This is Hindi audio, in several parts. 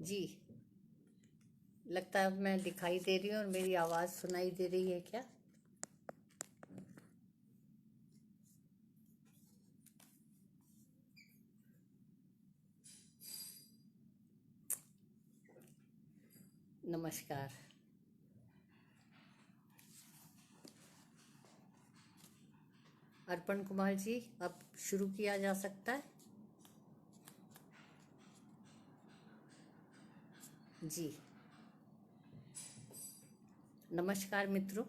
जी, लगता है मैं दिखाई दे रही हूँ और मेरी आवाज़ सुनाई दे रही है क्या? नमस्कार। अर्पण कुमार जी, अब शुरू किया जा सकता है? जी, नमस्कार मित्रों।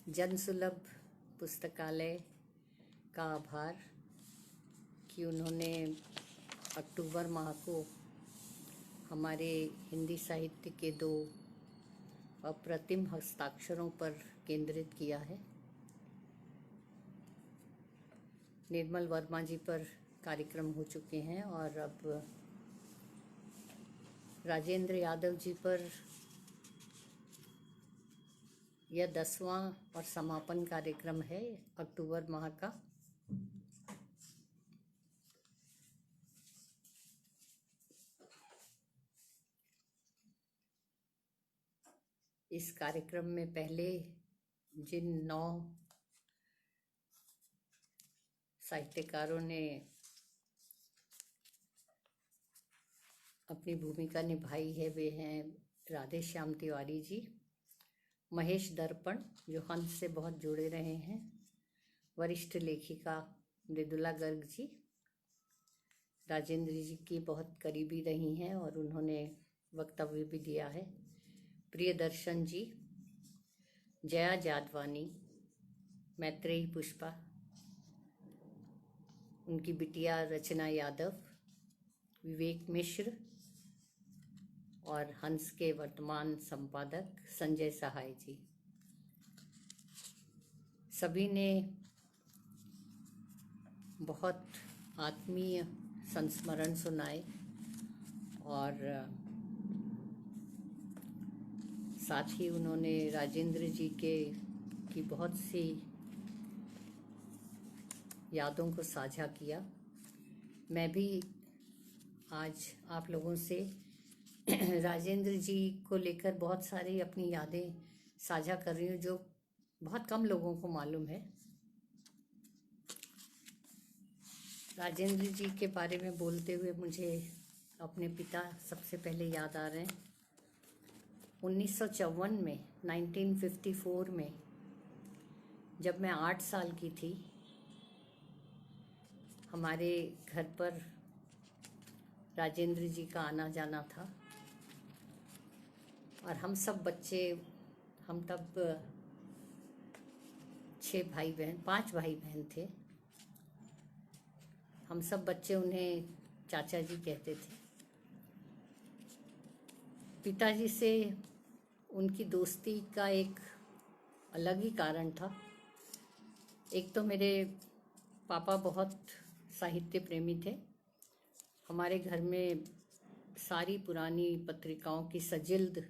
जन सुलभ पुस्तकालय का आभार कि उन्होंने अक्टूबर माह को हमारे हिंदी साहित्य के 2 अप्रतिम हस्ताक्षरों पर केंद्रित किया है। निर्मल वर्मा जी पर कार्यक्रम हो चुके हैं और अब राजेंद्र यादव जी पर यह 10वां और समापन कार्यक्रम है अक्टूबर माह का। इस कार्यक्रम में पहले जिन 9 साहित्यकारों ने अपनी भूमिका निभाई है वे हैं राधे श्याम तिवारी जी, महेश दर्पण जो हंस से बहुत जुड़े रहे हैं, वरिष्ठ लेखिका मृदुला गर्ग जी, राजेंद्र जी की बहुत करीबी रही हैं और उन्होंने वक्तव्य भी दिया है, प्रियदर्शन जी, जया जादवानी, मैत्रेयी पुष्पा, उनकी बिटिया रचना यादव, विवेक मिश्र और हंस के वर्तमान संपादक संजय सहाय जी। सभी ने बहुत आत्मीय संस्मरण सुनाए और साथ ही उन्होंने राजेंद्र जी की बहुत सी यादों को साझा किया। मैं भी आज आप लोगों से राजेंद्र जी को लेकर बहुत सारी अपनी यादें साझा कर रही हूँ जो बहुत कम लोगों को मालूम है। राजेंद्र जी के बारे में बोलते हुए मुझे अपने पिता सबसे पहले याद आ रहे हैं। 1954 में 1954 में जब मैं 8 साल की थी, हमारे घर पर राजेंद्र जी का आना जाना था और हम सब बच्चे, हम तब 5 भाई बहन थे। हम सब बच्चे उन्हें चाचा जी कहते थे। पिताजी से उनकी दोस्ती का एक अलग ही कारण था। एक तो मेरे पापा बहुत साहित्य प्रेमी थे। हमारे घर में सारी पुरानी पत्रिकाओं की सजिल्द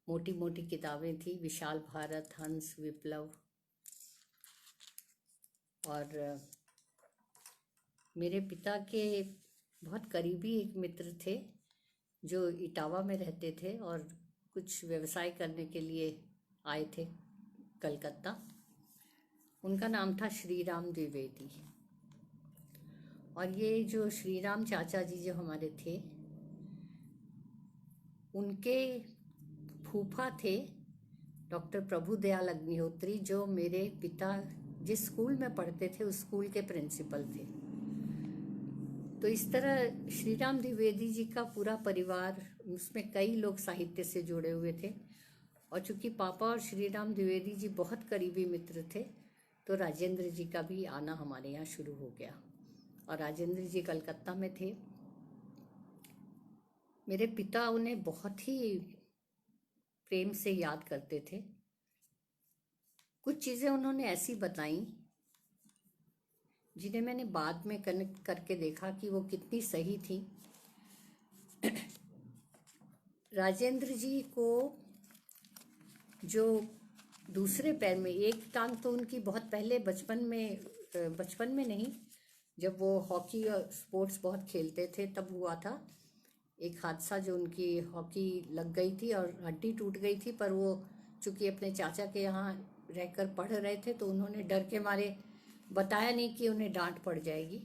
मोटी मोटी किताबें थी, विशाल भारत, हंस, विप्लव। और मेरे पिता के बहुत करीबी एक मित्र थे जो इटावा में रहते थे और कुछ व्यवसाय करने के लिए आए थे कलकत्ता। उनका नाम था श्री राम द्विवेदी। और ये जो श्री राम चाचा जी जो हमारे थे, उनके फूफा थे डॉक्टर प्रभुदयाल अग्निहोत्री, जो मेरे पिता जिस स्कूल में पढ़ते थे उस स्कूल के प्रिंसिपल थे। तो इस तरह श्री राम द्विवेदी जी का पूरा परिवार, उसमें कई लोग साहित्य से जुड़े हुए थे। और चूंकि पापा और श्री राम द्विवेदी जी बहुत करीबी मित्र थे, तो राजेंद्र जी का भी आना हमारे यहाँ शुरू हो गया। और राजेंद्र जी कलकत्ता में थे। मेरे पिता उन्हें बहुत ही प्रेम से याद करते थे। कुछ चीज़ें उन्होंने ऐसी बताई जिन्हें मैंने बाद में कनेक्ट करके देखा कि वो कितनी सही थी। राजेंद्र जी को जो दूसरे पैर में, एक टांग तो उनकी बहुत पहले बचपन में नहीं, जब वो हॉकी और स्पोर्ट्स बहुत खेलते थे तब हुआ था एक हादसा, जो उनकी हॉकी लग गई थी और हड्डी टूट गई थी। पर वो चूंकि अपने चाचा के यहाँ रहकर पढ़ रहे थे तो उन्होंने डर के मारे बताया नहीं कि उन्हें डांट पड़ जाएगी,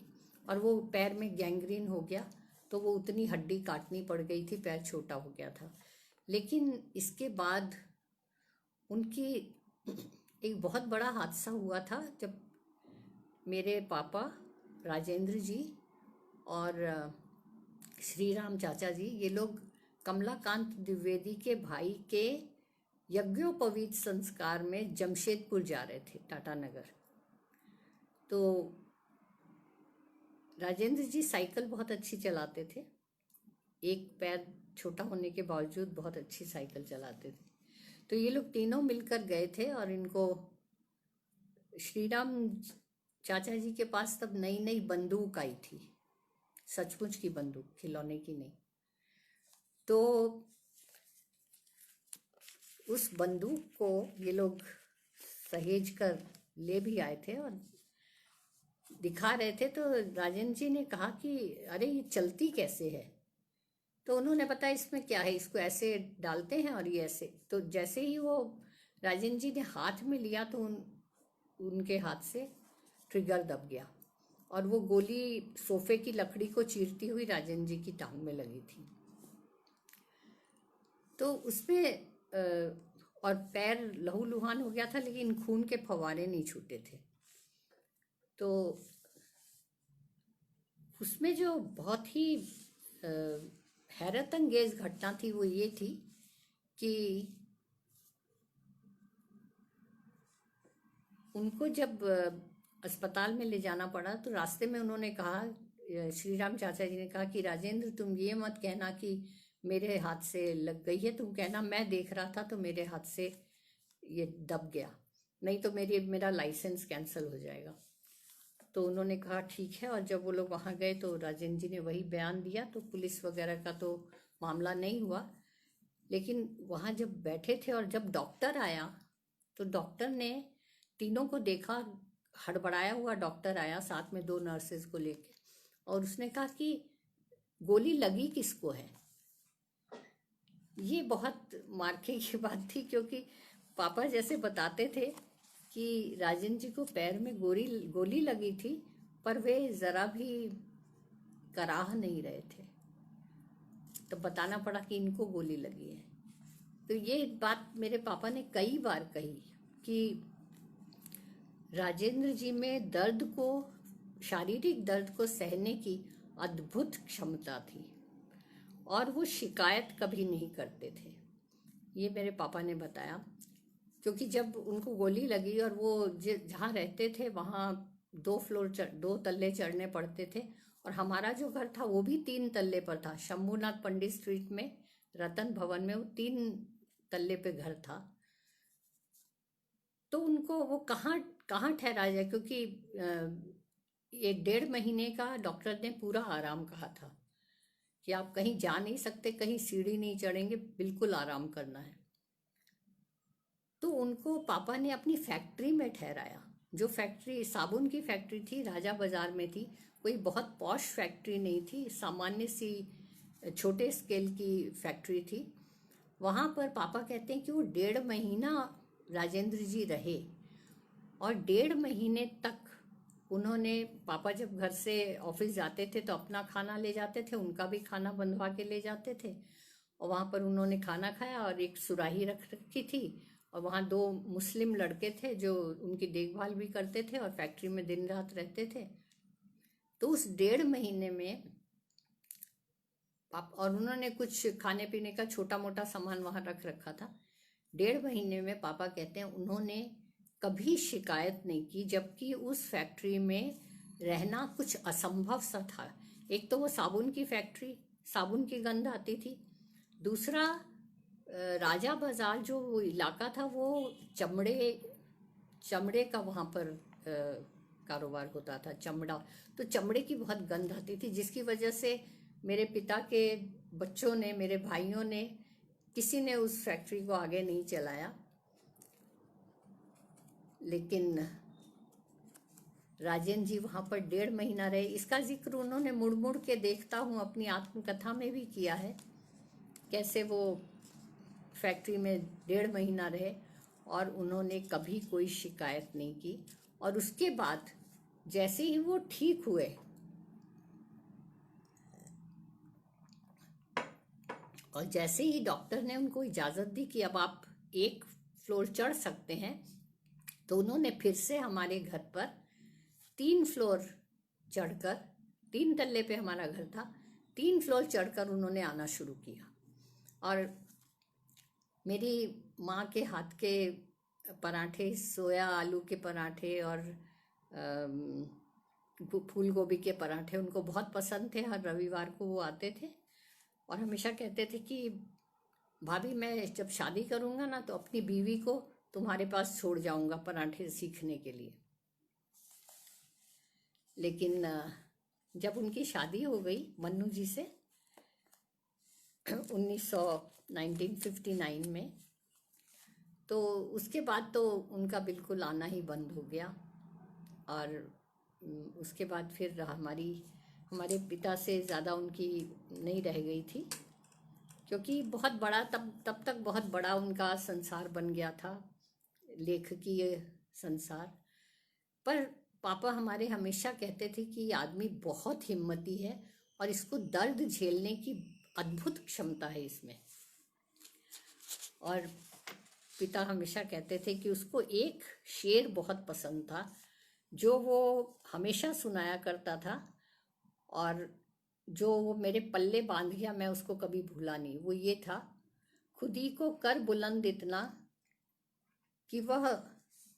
और वो पैर में गैंग्रीन हो गया, तो वो उतनी हड्डी काटनी पड़ गई थी, पैर छोटा हो गया था। लेकिन इसके बाद उनकी एक बहुत बड़ा हादसा हुआ था, जब मेरे पापा राजेंद्र जी और श्री राम चाचा जी, ये लोग कमलाकांत द्विवेदी के भाई के यज्ञोपवीत संस्कार में जमशेदपुर जा रहे थे, टाटा नगर। तो राजेंद्र जी साइकिल बहुत अच्छी चलाते थे, एक पैर छोटा होने के बावजूद बहुत अच्छी साइकिल चलाते थे। तो ये लोग तीनों मिलकर गए थे, और इनको श्री राम चाचा जी के पास तब नई नई बंदूक आई थी, सचमुच की बंदूक, खिलौने की नहीं। तो उस बंदूक को ये लोग सहेज कर ले भी आए थे और दिखा रहे थे। तो राजेंद्र जी ने कहा कि अरे ये चलती कैसे है? तो उन्होंने बताया इसमें क्या है, इसको ऐसे डालते हैं और ये ऐसे। तो जैसे ही वो राजेंद्र जी ने हाथ में लिया तो उनके हाथ से ट्रिगर दब गया, और वो गोली सोफे की लकड़ी को चीरती हुई राजेंद्र जी की टांग में लगी थी। तो उसमें और पैर लहूलुहान हो गया था, लेकिन खून के फव्वारे नहीं छूटे थे। तो उसमें जो बहुत ही हैरत अंगेज घटना थी वो ये थी कि उनको जब अस्पताल में ले जाना पड़ा तो रास्ते में उन्होंने कहा, श्री राम चाचा जी ने कहा कि राजेंद्र तुम ये मत कहना कि मेरे हाथ से लग गई है, तुम कहना मैं देख रहा था तो मेरे हाथ से ये दब गया, नहीं तो मेरा लाइसेंस कैंसिल हो जाएगा। तो उन्होंने कहा ठीक है। और जब वो लोग वहाँ गए तो राजेंद्र जी ने वही बयान दिया, तो पुलिस वगैरह का तो मामला नहीं हुआ। लेकिन वहाँ जब बैठे थे और जब डॉक्टर आया तो डॉक्टर ने तीनों को देखा, हड़बड़ाया हुआ डॉक्टर आया साथ में 2 नर्सेज को लेके, और उसने कहा कि गोली लगी किसको है। ये बहुत मार्के की बात थी, क्योंकि पापा जैसे बताते थे कि राजेंद्र जी को पैर में गोली लगी थी, पर वे जरा भी कराह नहीं रहे थे, तो बताना पड़ा कि इनको गोली लगी है। तो ये बात मेरे पापा ने कई बार कही कि राजेंद्र जी में दर्द को, शारीरिक दर्द को सहने की अद्भुत क्षमता थी, और वो शिकायत कभी नहीं करते थे। ये मेरे पापा ने बताया, क्योंकि जब उनको गोली लगी और वो जहाँ रहते थे वहाँ 2 तल्ले चढ़ने पड़ते थे, और हमारा जो घर था वो भी 3 तल्ले पर था, शंभूनाथ पंडित स्ट्रीट में रतन भवन में वो 3 तल्ले पे घर था। तो उनको वो कहाँ ठहरा जाए, क्योंकि ये 1.5 महीने का डॉक्टर ने पूरा आराम कहा था कि आप कहीं जा नहीं सकते, कहीं सीढ़ी नहीं चढ़ेंगे, बिल्कुल आराम करना है। तो उनको पापा ने अपनी फैक्ट्री में ठहराया, जो फैक्ट्री साबुन की फैक्ट्री थी, राजा बाजार में थी, कोई बहुत पॉश फैक्ट्री नहीं थी, सामान्य सी छोटे स्केल की फैक्ट्री थी। वहाँ पर पापा कहते हैं कि वो 1.5 महीना राजेंद्र जी रहे, और 1.5 महीने तक उन्होंने, पापा जब घर से ऑफिस जाते थे तो अपना खाना ले जाते थे, उनका भी खाना बनवा के ले जाते थे, और वहाँ पर उन्होंने खाना खाया और एक सुराही रख रखी थी, और वहाँ 2 मुस्लिम लड़के थे जो उनकी देखभाल भी करते थे और फैक्ट्री में दिन रात रहते थे। तो उस 1.5 महीने में और उन्होंने कुछ खाने पीने का छोटा मोटा सामान वहाँ रख रखा था। 1.5 महीने में पापा कहते हैं उन्होंने कभी शिकायत नहीं की, जबकि उस फैक्ट्री में रहना कुछ असंभव सा था। एक तो वो साबुन की फैक्ट्री, साबुन की गंध आती थी, दूसरा राजा बाजार जो इलाका था वो चमड़े का वहाँ पर कारोबार होता था, चमड़ा, तो चमड़े की बहुत गंध आती थी, जिसकी वजह से मेरे पिता के बच्चों ने, मेरे भाइयों ने, किसी ने उस फैक्ट्री को आगे नहीं चलाया। लेकिन राजेंद्र जी वहाँ पर 1.5 महीना रहे। इसका जिक्र उन्होंने मुड़ मुड़ के देखता हूँ अपनी आत्मकथा में भी किया है, कैसे वो फैक्ट्री में 1.5 महीना रहे और उन्होंने कभी कोई शिकायत नहीं की। और उसके बाद जैसे ही वो ठीक हुए और जैसे ही डॉक्टर ने उनको इजाज़त दी कि अब आप 1 फ्लोर चढ़ सकते हैं, तो उन्होंने फिर से हमारे घर पर 3 फ्लोर चढ़कर, 3 तल्ले पे हमारा घर था, 3 फ्लोर चढ़कर उन्होंने आना शुरू किया। और मेरी माँ के हाथ के पराठे, सोया आलू के पराठे और फूल गोभी के पराठे उनको बहुत पसंद थे। हर रविवार को वो आते थे और हमेशा कहते थे कि भाभी मैं जब शादी करूँगा ना तो अपनी बीवी को तुम्हारे पास छोड़ जाऊँगा पराठे सीखने के लिए। लेकिन जब उनकी शादी हो गई मन्नू जी से 1959 में, तो उसके बाद तो उनका बिल्कुल आना ही बंद हो गया। और उसके बाद फिर हमारे पिता से ज़्यादा उनकी नहीं रह गई थी, क्योंकि बहुत बड़ा तब तक बहुत बड़ा उनका संसार बन गया था, लेखकीय संसार। पर पापा हमारे हमेशा कहते थे कि ये आदमी बहुत हिम्मती है और इसको दर्द झेलने की अद्भुत क्षमता है इसमें। और पिता हमेशा कहते थे कि उसको एक शेर बहुत पसंद था जो वो हमेशा सुनाया करता था और जो वो मेरे पल्ले बांध गया, मैं उसको कभी भूला नहीं। वो ये था, खुदी को कर बुलंद इतना कि वह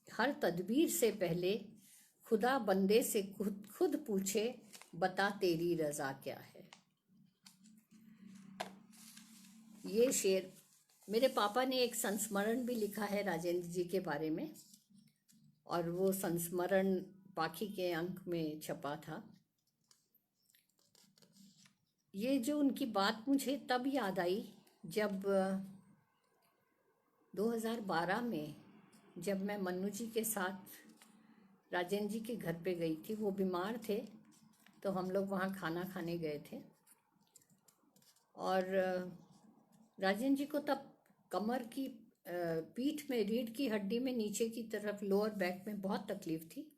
हर तदबीर से पहले खुदा बंदे से खुद पूछे बता तेरी रजा क्या है। ये शेर मेरे पापा ने एक संस्मरण भी लिखा है राजेंद्र जी के बारे में, और वो संस्मरण पाखी के अंक में छपा था। ये जो उनकी बात मुझे तब याद आई जब 2012 में जब मैं मन्नू जी के साथ राजेंद्र जी के घर पे गई थी। वो बीमार थे तो हम लोग वहाँ खाना खाने गए थे और राजेंद्र जी को तब कमर की पीठ में, रीढ़ की हड्डी में नीचे की तरफ लोअर बैक में बहुत तकलीफ थी,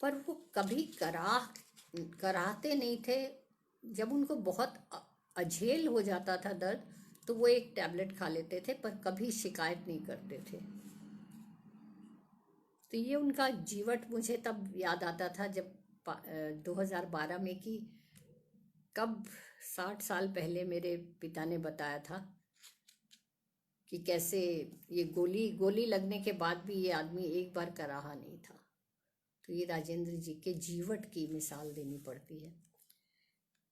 पर वो कभी कराहते नहीं थे। जब उनको बहुत अझेल हो जाता था दर्द तो वो एक टैबलेट खा लेते थे, पर कभी शिकायत नहीं करते थे। तो ये उनका जीवट मुझे तब याद आता था जब 2012 में कि कब 60 साल पहले मेरे पिता ने बताया था कि कैसे ये गोली लगने के बाद भी ये आदमी एक बार कराहा नहीं था। तो ये राजेंद्र जी के जीवट की मिसाल देनी पड़ती है।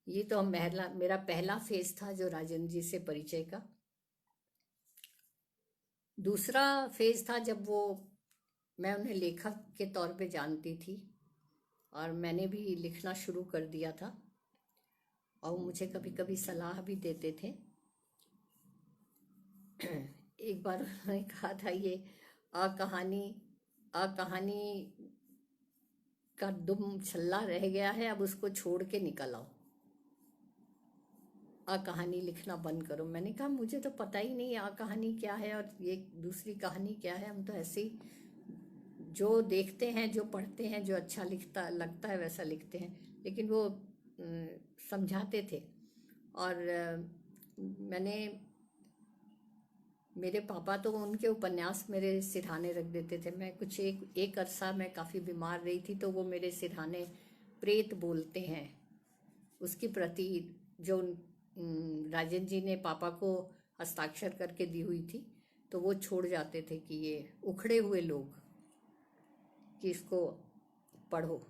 ये तो मेरा पहला फेज था जो राजेंद्र जी से परिचय का। दूसरा फेज था जब मैं उन्हें लेखक के तौर पे जानती थी और मैंने भी लिखना शुरू कर दिया था और मुझे कभी कभी सलाह भी देते थे। एक बार उन्होंने कहा था, ये आ कहानी का दुम छल्ला रह गया है, अब उसको छोड़ के निकल आओ, कहानी लिखना बंद करो। मैंने कहा मुझे तो पता ही नहीं कहानी क्या है और ये दूसरी कहानी क्या है। हम तो ऐसे ही जो देखते हैं, जो पढ़ते हैं, जो अच्छा लगता है वैसा लिखते हैं। लेकिन वो समझाते थे और मेरे पापा तो उनके उपन्यास मेरे सिरहाने रख देते थे। मैं कुछ एक अरसा मैं काफ़ी बीमार रही थी तो वो मेरे सिरहाने प्रेत बोलते हैं उसकी प्रति जो राजेंद्र जी ने पापा को हस्ताक्षर करके दी हुई थी, तो वो छोड़ जाते थे कि ये उखड़े हुए लोग कि इसको पढ़ो।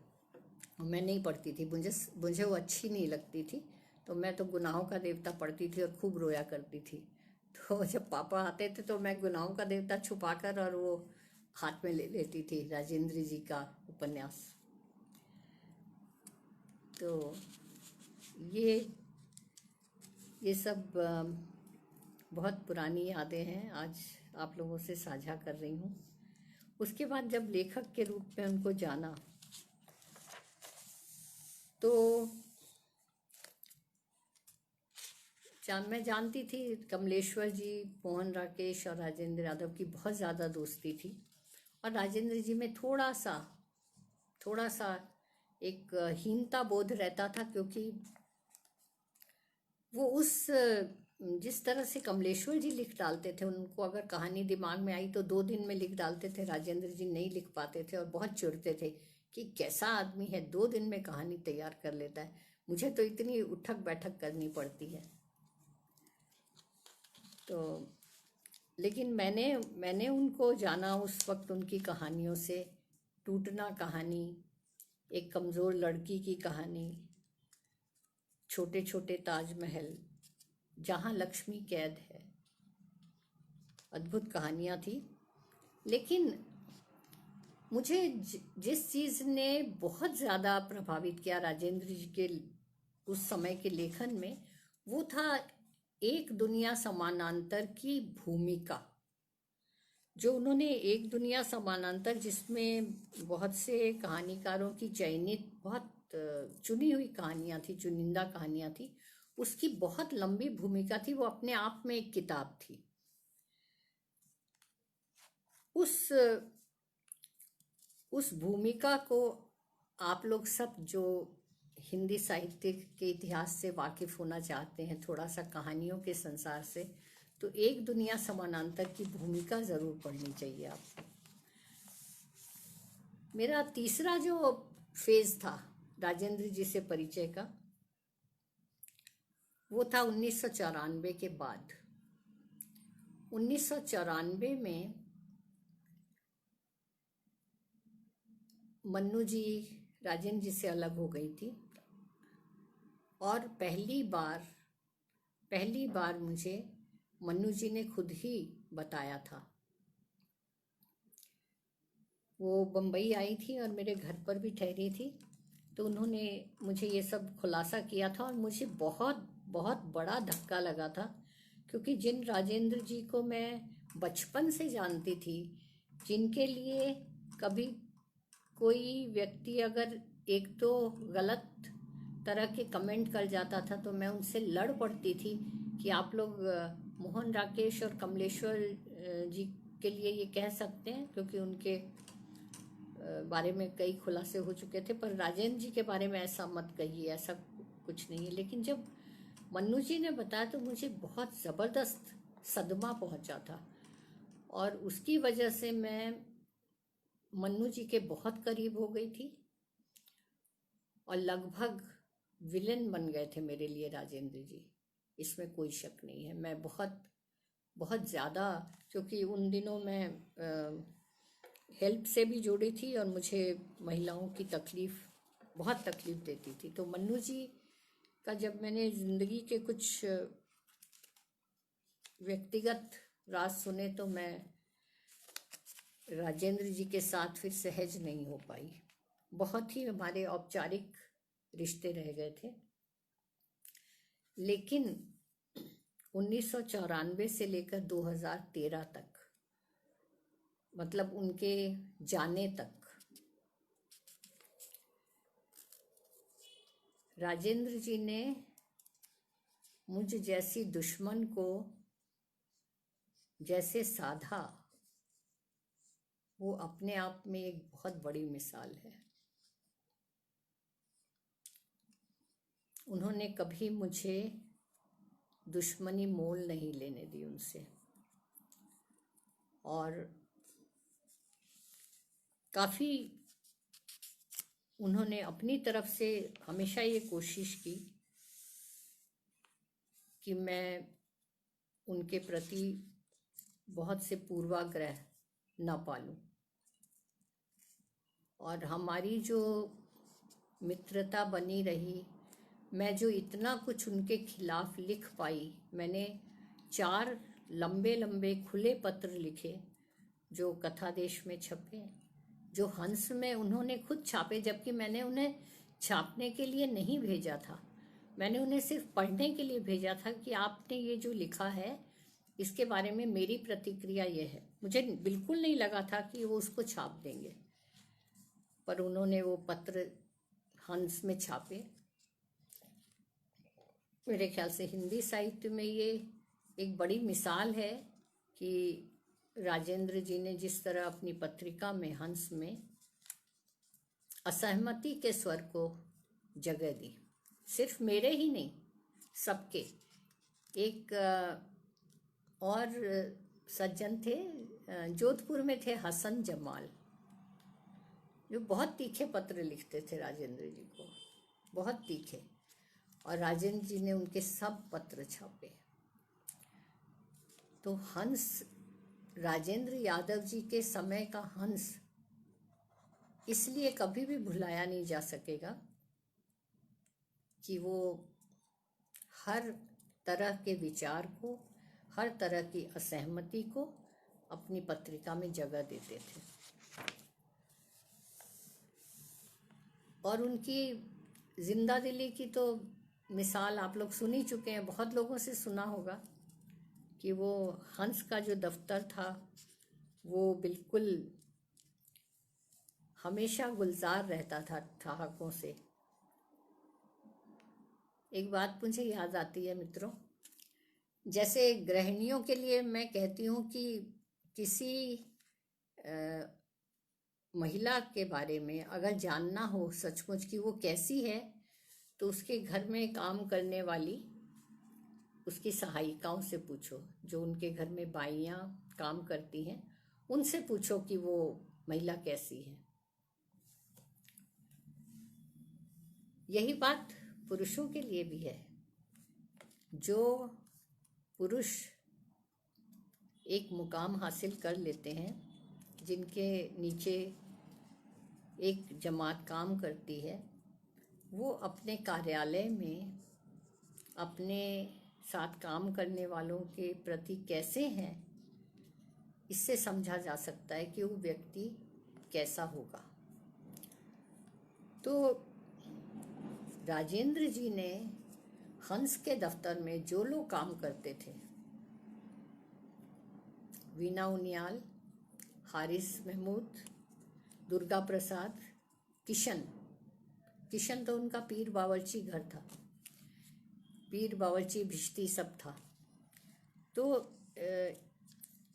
मैं नहीं पढ़ती थी, मुझे वो अच्छी नहीं लगती थी, तो मैं तो गुनाहों का देवता पढ़ती थी और खूब रोया करती थी। तो जब पापा आते थे तो मैं गुनाहों का देवता छुपाकर और वो हाथ में ले लेती थी राजेंद्र जी का उपन्यास। तो ये सब बहुत पुरानी यादें हैं, आज आप लोगों से साझा कर रही हूँ। उसके बाद जब लेखक के रूप में उनको जाना तो मैं जानती थी कमलेश्वर जी, मोहन राकेश और राजेंद्र यादव की बहुत ज़्यादा दोस्ती थी, और राजेंद्र जी में थोड़ा सा एक हीनता बोध रहता था, क्योंकि वो जिस तरह से कमलेश्वर जी लिख डालते थे, उनको अगर कहानी दिमाग में आई तो 2 दिन में लिख डालते थे, राजेंद्र जी नहीं लिख पाते थे और बहुत चिढ़ते थे कि कैसा आदमी है, 2 दिन में कहानी तैयार कर लेता है, मुझे तो इतनी उठक बैठक करनी पड़ती है। तो लेकिन मैंने उनको जाना उस वक्त उनकी कहानियों से। टूटना कहानी, एक कमज़ोर लड़की की कहानी, छोटे छोटे ताजमहल, जहाँ लक्ष्मी कैद है, अद्भुत कहानियाँ थी। लेकिन मुझे जिस चीज़ ने बहुत ज़्यादा प्रभावित किया राजेंद्र जी के उस समय के लेखन में, वो था एक दुनिया समानांतर की भूमिका। जो उन्होंने एक दुनिया समानांतर, जिसमें बहुत से कहानीकारों की चयनित बहुत चुनी हुई कहानियाँ थी, चुनिंदा कहानियाँ थी, उसकी बहुत लंबी भूमिका थी, वो अपने आप में एक किताब थी। उस भूमिका को आप लोग सब जो हिंदी साहित्य के इतिहास से वाकिफ होना चाहते हैं, थोड़ा सा कहानियों के संसार से, तो एक दुनिया समानांतर की भूमिका ज़रूर पढ़नी चाहिए आपको। मेरा तीसरा जो फेज था राजेंद्र जी से परिचय का, वो था 1994 के बाद। 1994 में मन्नू जी राजेंद्र जी से अलग हो गई थी, और पहली बार मुझे मन्नू जी ने खुद ही बताया था। वो बम्बई आई थी और मेरे घर पर भी ठहरी थी, तो उन्होंने मुझे ये सब खुलासा किया था, और मुझे बहुत बहुत बड़ा धक्का लगा था, क्योंकि जिन राजेंद्र जी को मैं बचपन से जानती थी, जिनके लिए कभी कोई व्यक्ति अगर एक तो गलत तरह के कमेंट कर जाता था तो मैं उनसे लड़ पड़ती थी कि आप लोग मोहन राकेश और कमलेश्वर जी के लिए ये कह सकते हैं, क्योंकि उनके बारे में कई खुलासे हो चुके थे, पर राजेंद्र जी के बारे में ऐसा मत कहिए, ऐसा कुछ नहीं है। लेकिन जब मन्नू जी ने बताया तो मुझे बहुत ज़बरदस्त सदमा पहुंचा था, और उसकी वजह से मैं मन्नू जी के बहुत करीब हो गई थी, और लगभग विलेन बन गए थे मेरे लिए राजेंद्र जी, इसमें कोई शक नहीं है। मैं बहुत बहुत ज़्यादा, क्योंकि उन दिनों मैं हेल्प से भी जुड़ी थी, और मुझे महिलाओं की बहुत तकलीफ़ देती थी। तो मन्नू जी का जब मैंने ज़िंदगी के कुछ व्यक्तिगत राज सुने, तो मैं राजेंद्र जी के साथ फिर सहज नहीं हो पाई। बहुत ही हमारे औपचारिक रिश्ते रह गए थे। लेकिन 1994 से लेकर 2013 तक, मतलब उनके जाने तक, राजेंद्र जी ने मुझ जैसी दुश्मन को जैसे साधा, वो अपने आप में एक बहुत बड़ी मिसाल है। उन्होंने कभी मुझे दुश्मनी मोल नहीं लेने दी उनसे, और काफ़ी उन्होंने अपनी तरफ से हमेशा ये कोशिश की कि मैं उनके प्रति बहुत से पूर्वाग्रह न पालूं, और हमारी जो मित्रता बनी रही, मैं जो इतना कुछ उनके खिलाफ लिख पाई, मैंने 4 लंबे लंबे खुले पत्र लिखे जो कथा देश में छपे, जो हंस में उन्होंने खुद छापे, जबकि मैंने उन्हें छापने के लिए नहीं भेजा था, मैंने उन्हें सिर्फ पढ़ने के लिए भेजा था कि आपने ये जो लिखा है इसके बारे में मेरी प्रतिक्रिया ये है। मुझे बिल्कुल नहीं लगा था कि वो उसको छाप देंगे, पर उन्होंने वो पत्र हंस में छापे। मेरे ख्याल से हिंदी साहित्य में ये एक बड़ी मिसाल है कि राजेंद्र जी ने जिस तरह अपनी पत्रिका में हंस में असहमति के स्वर को जगह दी, सिर्फ मेरे ही नहीं, सबके। एक और सज्जन थे, जोधपुर में थे, हसन जमाल, जो बहुत तीखे पत्र लिखते थे राजेंद्र जी को, बहुत तीखे, और राजेंद्र जी ने उनके सब पत्र छापे। तो हंस, राजेंद्र यादव जी के समय का हंस इसलिए कभी भी भुलाया नहीं जा सकेगा कि वो हर तरह के विचार को, हर तरह की असहमति को अपनी पत्रिका में जगह देते थे। और उनकी जिंदा दिली की तो मिसाल आप लोग सुन ही चुके हैं, बहुत लोगों से सुना होगा कि वो हंस का जो दफ्तर था वो बिल्कुल हमेशा गुलजार रहता था ठहाकों से। एक बात मुझे याद आती है मित्रों, जैसे गृहिणियों के लिए मैं कहती हूँ कि किसी महिला के बारे में अगर जानना हो सचमुच कि वो कैसी है, तो उसके घर में काम करने वाली उसकी सहायिकाओं से पूछो, जो उनके घर में बाइयाँ काम करती हैं, उनसे पूछो कि वो महिला कैसी है। यही बात पुरुषों के लिए भी है। जो पुरुष एक मुकाम हासिल कर लेते हैं, जिनके नीचे एक जमात काम करती है, वो अपने कार्यालय में अपने साथ काम करने वालों के प्रति कैसे हैं, इससे समझा जा सकता है कि वो व्यक्ति कैसा होगा। तो राजेंद्र जी ने हंस के दफ्तर में जो लोग काम करते थे, वीना उनियाल, हारिस महमूद, दुर्गा प्रसाद, किशन तो उनका पीर बावर्ची घर था, पीर बावर्ची भिश्ती सब था। तो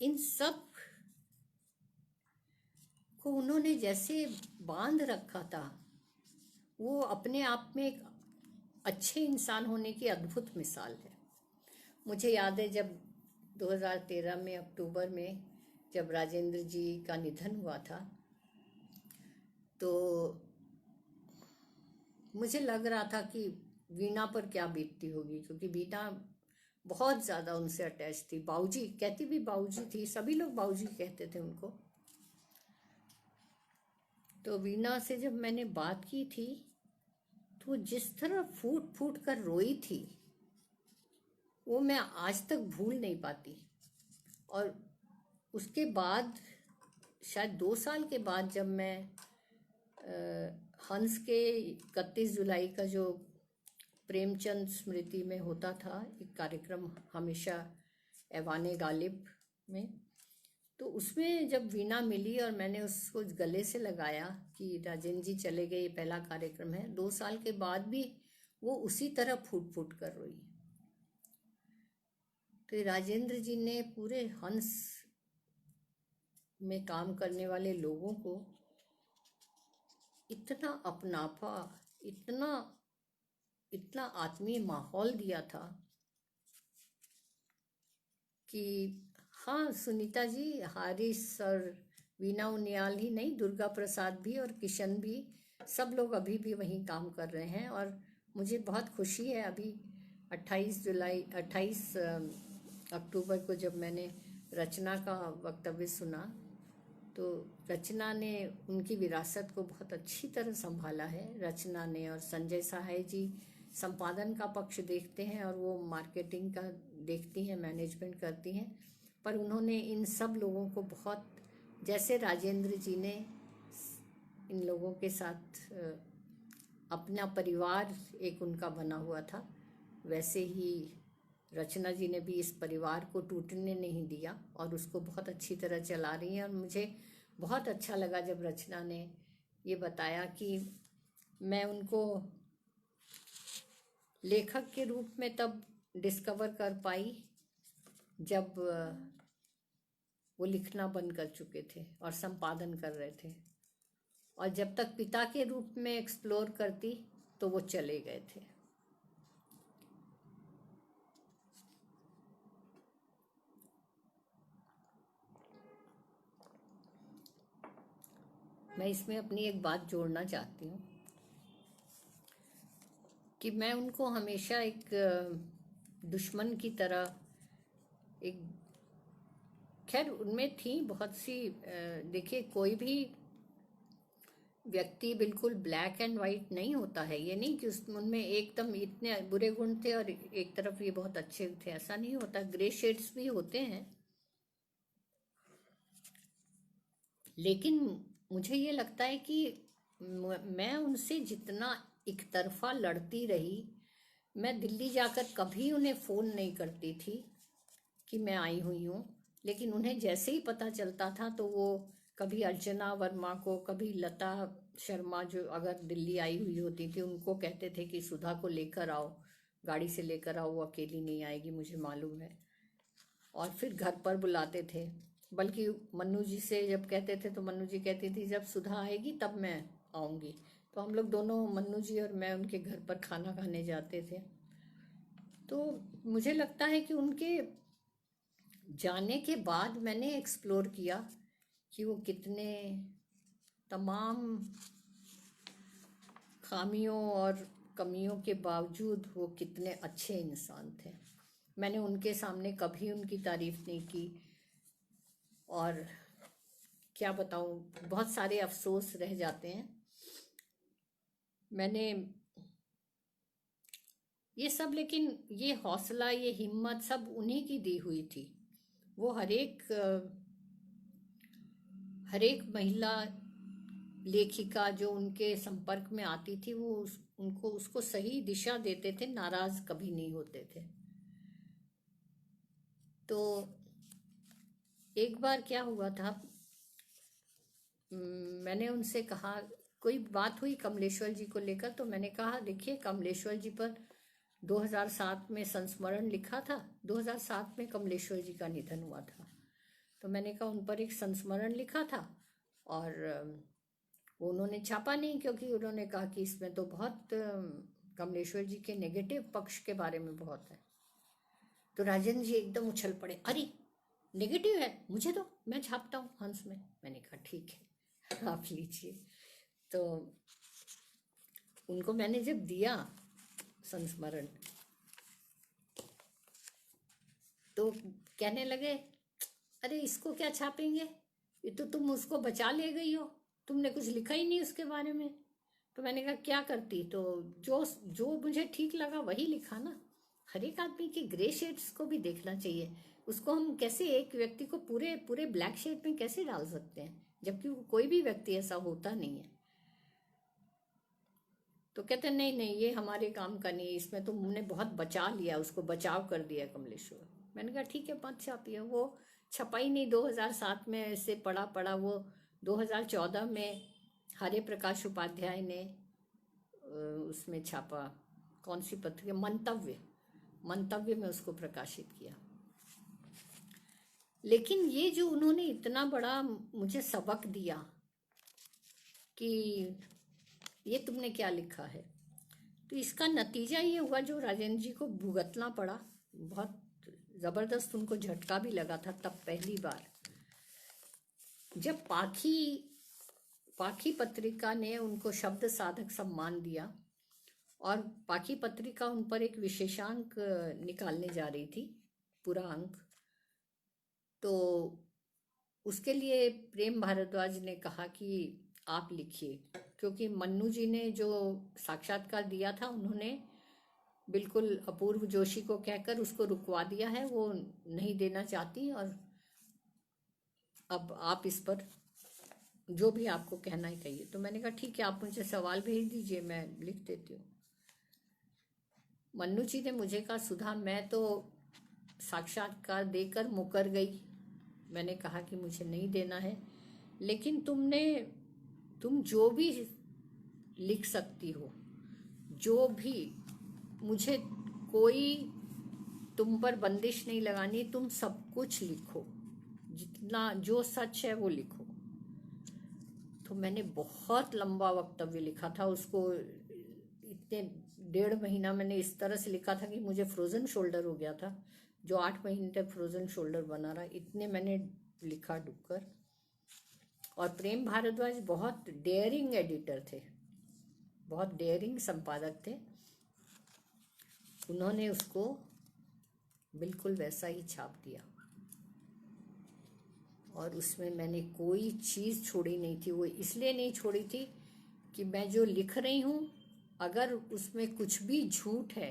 इन सब को उन्होंने जैसे बांध रखा था, वो अपने आप में एक अच्छे इंसान होने की अद्भुत मिसाल है। मुझे याद है जब 2013 में अक्टूबर में जब राजेंद्र जी का निधन हुआ था, तो मुझे लग रहा था कि वीणा पर क्या बीतती होगी, क्योंकि वीणा बहुत ज़्यादा उनसे अटैच थी। बाऊजी कहती भी बाऊजी थी, सभी लोग बाऊजी कहते थे उनको। तो वीणा से जब मैंने बात की थी, तो जिस तरह फूट फूट कर रोई थी, वो मैं आज तक भूल नहीं पाती। और उसके बाद शायद 2 साल के बाद जब मैं हंस के 31 जुलाई का जो प्रेमचंद स्मृति में होता था एक कार्यक्रम, हमेशा ऐवाने गालिब में, तो उसमें जब वीणा मिली और मैंने उसको गले से लगाया कि राजेंद्र जी चले गए, ये पहला कार्यक्रम है, 2 साल के बाद भी वो उसी तरह फूट फूट कर रोई। तो राजेंद्र जी ने पूरे हंस में काम करने वाले लोगों को इतना अपनापा, इतना इतना आत्मीय माहौल दिया था कि हाँ, सुनीता जी, हारिस और वीना उनियाल ही नहीं, दुर्गा प्रसाद भी और किशन भी, सब लोग अभी भी वहीं काम कर रहे हैं। और मुझे बहुत खुशी है, अभी 28 अक्टूबर को जब मैंने रचना का वक्तव्य सुना, तो रचना ने उनकी विरासत को बहुत अच्छी तरह संभाला है, रचना ने। और संजय सहाय जी संपादन का पक्ष देखते हैं और वो मार्केटिंग का देखती हैं, मैनेजमेंट करती हैं, पर उन्होंने इन सब लोगों को बहुत, जैसे राजेंद्र जी ने इन लोगों के साथ अपना परिवार एक उनका बना हुआ था, वैसे ही रचना जी ने भी इस परिवार को टूटने नहीं दिया और उसको बहुत अच्छी तरह चला रही हैं। और मुझे बहुत अच्छा लगा जब रचना ने ये बताया कि मैं उनको लेखक के रूप में तब डिस्कवर कर पाई जब वो लिखना बंद कर चुके थे और संपादन कर रहे थे, और जब तक पिता के रूप में एक्सप्लोर करती तो वो चले गए थे। मैं इसमें अपनी एक बात जोड़ना चाहती हूँ कि मैं उनको हमेशा एक दुश्मन की तरह, एक, खैर उनमें थी बहुत सी, देखिए कोई भी व्यक्ति बिल्कुल ब्लैक एंड वाइट नहीं होता है। ये नहीं कि उनमें एकदम इतने बुरे गुण थे और एक तरफ ये बहुत अच्छे थे, ऐसा नहीं होता। ग्रे शेड्स भी होते हैं। लेकिन मुझे ये लगता है कि मैं उनसे जितना एक तरफा लड़ती रही, मैं दिल्ली जाकर कभी उन्हें फ़ोन नहीं करती थी कि मैं आई हुई हूँ। लेकिन उन्हें जैसे ही पता चलता था तो वो कभी अर्चना वर्मा को, कभी लता शर्मा जो अगर दिल्ली आई हुई होती थी, उनको कहते थे कि सुधा को लेकर आओ, गाड़ी से लेकर आओ, वो अकेली नहीं आएगी, मुझे मालूम है। और फिर घर पर बुलाते थे। बल्कि मन्नू जी से जब कहते थे तो मन्नू जी कहती थी जब सुधा आएगी तब मैं आऊँगी। तो हम लोग दोनों, मन्नू जी और मैं, उनके घर पर खाना खाने जाते थे। तो मुझे लगता है कि उनके जाने के बाद मैंने एक्सप्लोर किया कि वो कितने तमाम खामियों और कमियों के बावजूद वो कितने अच्छे इंसान थे। मैंने उनके सामने कभी उनकी तारीफ नहीं की, और क्या बताऊं, बहुत सारे अफसोस रह जाते हैं। मैंने ये सब, लेकिन ये हौसला, ये हिम्मत सब उन्हीं की दी हुई थी। वो हर एक महिला लेखिका जो उनके संपर्क में आती थी, वो उनको उसको सही दिशा देते थे, नाराज कभी नहीं होते थे। तो एक बार क्या हुआ था, मैंने उनसे कहा, कोई बात हुई कमलेश्वर जी को लेकर, तो मैंने कहा देखिए कमलेश्वर जी पर 2007 में संस्मरण लिखा था। 2007 में कमलेश्वर जी का निधन हुआ था। तो मैंने कहा उन पर एक संस्मरण लिखा था, और उन्होंने छापा नहीं, क्योंकि उन्होंने कहा कि इसमें तो बहुत कमलेश्वर जी के नेगेटिव पक्ष के बारे में बहुत है। तो राजन जी एकदम उछल पड़े, अरे नेगेटिव है, मुझे तो, मैं छापता हूँ हंस में। मैंने कहा ठीक है आप लीजिए। तो उनको मैंने जब दिया संस्मरण, तो कहने लगे अरे इसको क्या छापेंगे, ये तो तुम उसको बचा ले गई हो, तुमने कुछ लिखा ही नहीं उसके बारे में। तो मैंने कहा क्या करती, तो जो जो मुझे ठीक लगा वही लिखा ना। हर एक आदमी के ग्रे शेड्स को भी देखना चाहिए। उसको हम कैसे, एक व्यक्ति को पूरे पूरे ब्लैक शेड में कैसे डाल सकते हैं, जबकि कोई भी व्यक्ति ऐसा होता नहीं है। तो कहते नहीं नहीं ये हमारे काम का नहीं, इसमें तो हमने बहुत बचा लिया, उसको बचाव कर दिया कमलेश्वर। मैंने कहा ठीक है मत छापिए। वो छपाई नहीं 2007 में, ऐसे पड़ा पड़ा। वो 2014 में हरे प्रकाश उपाध्याय ने उसमें छापा, कौन सी पत्रिका, मंतव्य, मंतव्य में उसको प्रकाशित किया। लेकिन ये जो उन्होंने इतना बड़ा मुझे सबक दिया कि ये तुमने क्या लिखा है, तो इसका नतीजा ये हुआ जो राजेंद्र जी को भुगतना पड़ा। बहुत ज़बरदस्त उनको झटका भी लगा था तब पहली बार, जब पाखी पत्रिका ने उनको शब्द साधक सम्मान दिया, और पाखी पत्रिका उन पर एक विशेषांक निकालने जा रही थी, पूरा अंक। तो उसके लिए प्रेम भारद्वाज ने कहा कि आप लिखिए, क्योंकि मन्नू जी ने जो साक्षात्कार दिया था, उन्होंने बिल्कुल अपूर्व जोशी को कहकर उसको रुकवा दिया है, वो नहीं देना चाहती। और अब आप इस पर जो भी आपको कहना है कहिए। तो मैंने कहा ठीक है, आप मुझे सवाल भेज दीजिए, मैं लिख देती हूँ। मन्नू जी ने मुझे कहा सुधा, मैं तो साक्षात्कार देकर मुकर गई। मैंने कहा कि मुझे नहीं देना है, लेकिन तुम जो भी लिख सकती हो, जो भी, मुझे कोई तुम पर बंदिश नहीं लगानी, तुम सब कुछ लिखो, जितना जो सच है वो लिखो। तो मैंने बहुत लंबा वक्तव्य लिखा था उसको। इतने 1.5 महीना मैंने इस तरह से लिखा था कि मुझे फ्रोजन शोल्डर हो गया था, जो 8 महीने तक फ्रोजन शोल्डर बना रहा। इतने मैंने लिखा डूबकर। और प्रेम भारद्वाज बहुत डेयरिंग एडिटर थे, बहुत डेयरिंग संपादक थे। उन्होंने उसको बिल्कुल वैसा ही छाप दिया, और उसमें मैंने कोई चीज़ छोड़ी नहीं थी। वो इसलिए नहीं छोड़ी थी कि मैं जो लिख रही हूँ, अगर उसमें कुछ भी झूठ है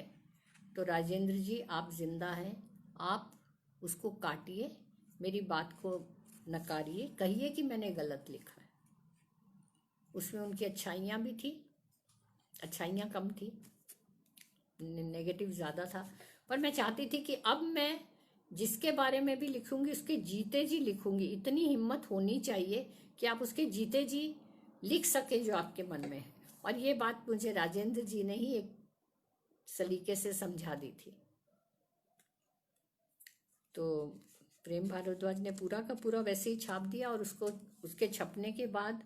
तो राजेंद्र जी आप जिंदा हैं, आप उसको काटिए, मेरी बात को नकारिए, कहिए कि मैंने गलत लिखा है। उसमें उनकी अच्छाइयाँ भी थी, अच्छाइयाँ कम थी, नेगेटिव ज़्यादा था। पर मैं चाहती थी कि अब मैं जिसके बारे में भी लिखूंगी उसके जीते जी लिखूंगी। इतनी हिम्मत होनी चाहिए कि आप उसके जीते जी लिख सके जो आपके मन में है। और ये बात मुझे राजेंद्र जी ने ही एक सलीके से समझा दी थी। तो प्रेम भारद्वाज ने पूरा का पूरा वैसे ही छाप दिया, और उसको उसके छपने के बाद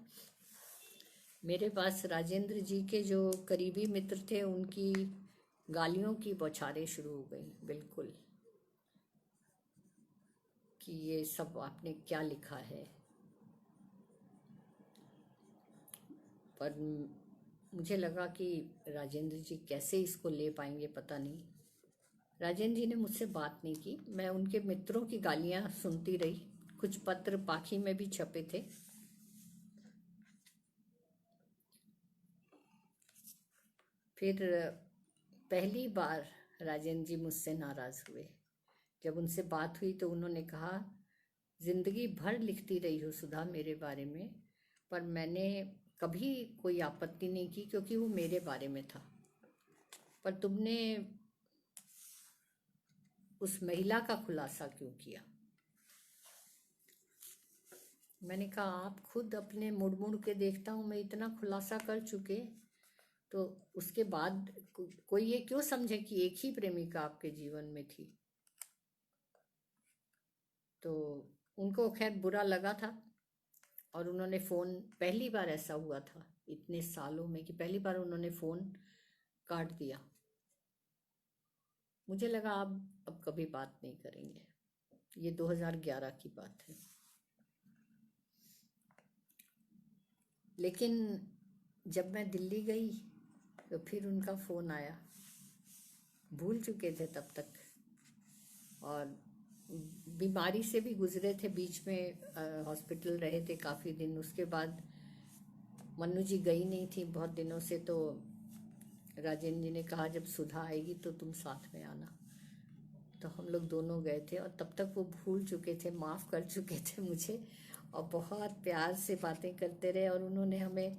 मेरे पास राजेंद्र जी के जो करीबी मित्र थे उनकी गालियों की बौछारें शुरू हो गई, बिल्कुल, कि ये सब आपने क्या लिखा है। पर मुझे लगा कि राजेंद्र जी कैसे इसको ले पाएंगे पता नहीं। राजेंद्र जी ने मुझसे बात नहीं की, मैं उनके मित्रों की गालियां सुनती रही। कुछ पत्र पाखी में भी छपे थे। फिर पहली बार राजेंद्र जी मुझसे नाराज हुए। जब उनसे बात हुई तो उन्होंने कहा, जिंदगी भर लिखती रही हो सुधा मेरे बारे में, पर मैंने कभी कोई आपत्ति नहीं की क्योंकि वो मेरे बारे में था, पर तुमने उस महिला का खुलासा क्यों किया। मैंने कहा, आप खुद अपने मुड़ मुड़ के देखता हूँ मैं इतना खुलासा कर चुके, तो उसके बाद कोई ये क्यों समझे कि एक ही प्रेमिका आपके जीवन में थी। तो उनको खैर बुरा लगा था, और उन्होंने फ़ोन, पहली बार ऐसा हुआ था इतने सालों में कि पहली बार उन्होंने फ़ोन काट दिया। मुझे लगा अब कभी बात नहीं करेंगे। ये 2011 की बात है। लेकिन जब मैं दिल्ली गई तो फिर उनका फ़ोन आया। भूल चुके थे तब तक, और बीमारी से भी गुजरे थे, बीच में हॉस्पिटल रहे थे काफ़ी दिन। उसके बाद मन्नू जी गई नहीं थी बहुत दिनों से, तो राजेंद्र जी ने कहा जब सुधा आएगी तो तुम साथ में आना। तो हम लोग दोनों गए थे, और तब तक वो भूल चुके थे, माफ़ कर चुके थे मुझे, और बहुत प्यार से बातें करते रहे। और उन्होंने हमें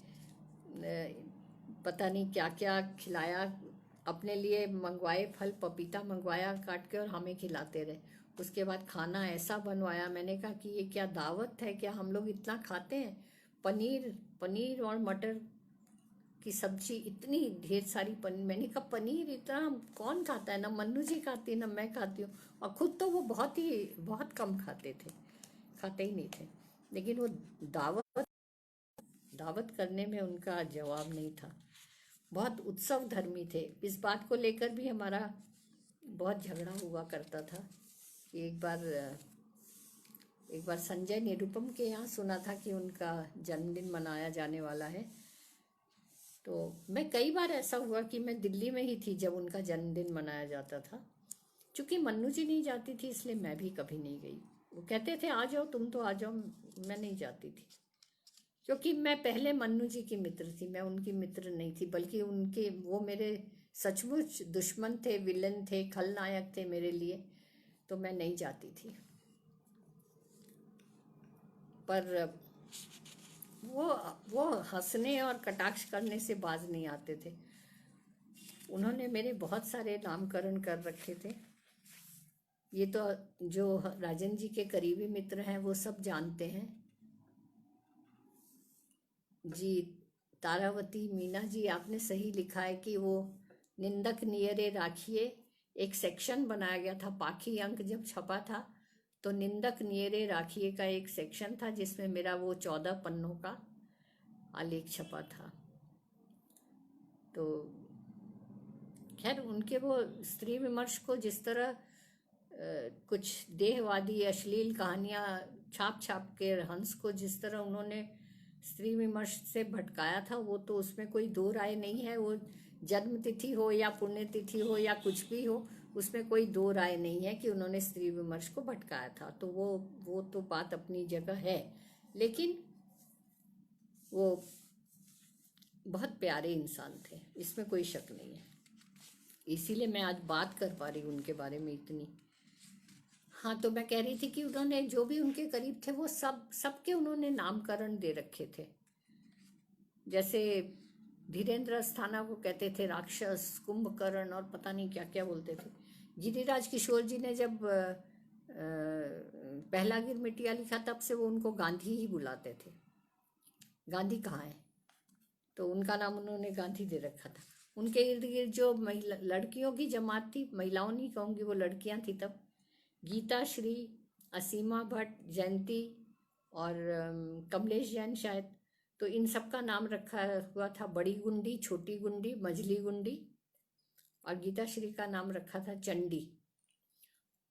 पता नहीं क्या क्या खिलाया, अपने लिए मंगवाए फल, पपीता मंगवाया काट के, और हमें खिलाते रहे। उसके बाद खाना ऐसा बनवाया, मैंने कहा कि ये क्या दावत है, क्या हम लोग इतना खाते हैं। पनीर और मटर की सब्जी, इतनी ढेर सारी पनीर। मैंने कहा पनीर इतना कौन खाता है, ना मन्नू जी खाती है ना मैं खाती हूँ, और खुद तो वो बहुत कम खाते थे, खाते ही नहीं थे। लेकिन वो दावत करने में उनका जवाब नहीं था। बहुत उत्सव धर्मी थे। इस बात को लेकर भी हमारा बहुत झगड़ा हुआ करता था कि एक बार संजय निरुपम के यहाँ सुना था कि उनका जन्मदिन मनाया जाने वाला है। तो मैं कई बार ऐसा हुआ कि मैं दिल्ली में ही थी जब उनका जन्मदिन मनाया जाता था। चूँकि मन्नू जी नहीं जाती थी इसलिए मैं भी कभी नहीं गई। वो कहते थे आ जाओ, तुम तो आ जाओ, मैं नहीं जाती थी, क्योंकि मैं पहले मन्नू जी की मित्र थी, मैं उनकी मित्र नहीं थी, बल्कि वो मेरे सचमुच दुश्मन थे, विलन थे, खलनायक थे मेरे लिए। तो मैं नहीं जाती थी। पर वो हंसने और कटाक्ष करने से बाज नहीं आते थे। उन्होंने मेरे बहुत सारे नामकरण कर रखे थे। ये तो जो राजन जी के करीबी मित्र हैं वो सब जानते हैं जी। तारावती मीना जी, आपने सही लिखा है कि वो निंदक नियरे राखिए एक सेक्शन बनाया गया था। पाखी अंक जब छपा था तो निंदक नियरे राखिए का एक सेक्शन था जिसमें मेरा वो 14 पन्नों का आलेख छपा था। तो खैर, उनके वो स्त्री विमर्श को जिस तरह कुछ देहवादी अश्लील कहानियां छाप छाप के हंस को जिस तरह उन्होंने स्त्री विमर्श से भटकाया था, वो तो उसमें कोई दो राय नहीं है। वो जन्म तिथि हो या पुण्यतिथि हो या कुछ भी हो, उसमें कोई दो राय नहीं है कि उन्होंने स्त्री विमर्श को भटकाया था। तो वो तो बात अपनी जगह है, लेकिन वो बहुत प्यारे इंसान थे, इसमें कोई शक नहीं है। इसीलिए मैं आज बात कर पा रही हूँ उनके बारे में इतनी। हाँ, तो मैं कह रही थी कि उन्होंने जो भी उनके करीब थे वो सबके उन्होंने नामकरण दे रखे थे। जैसे धीरेन्द्र अस्थाना को कहते थे राक्षस, कुंभकर्ण और पता नहीं क्या क्या बोलते थे। गिरिराज किशोर जी ने जब पहला गिरमिटिया लिखा तब से वो उनको गांधी ही बुलाते थे। गांधी कहाँ है, तो उनका नाम उन्होंने गांधी दे रखा था। उनके इर्द गिर्द जो लड़कियों की जमात थी, महिलाओं नहीं कहूँगी, वो लड़कियाँ थी तब, गीता श्री, असीमा भट्ट, जयंती और कमलेश जैन शायद, तो इन सब का नाम रखा हुआ था बड़ी गुंडी, छोटी गुंडी, मझली गुंडी। और गीता श्री का नाम रखा था चंडी।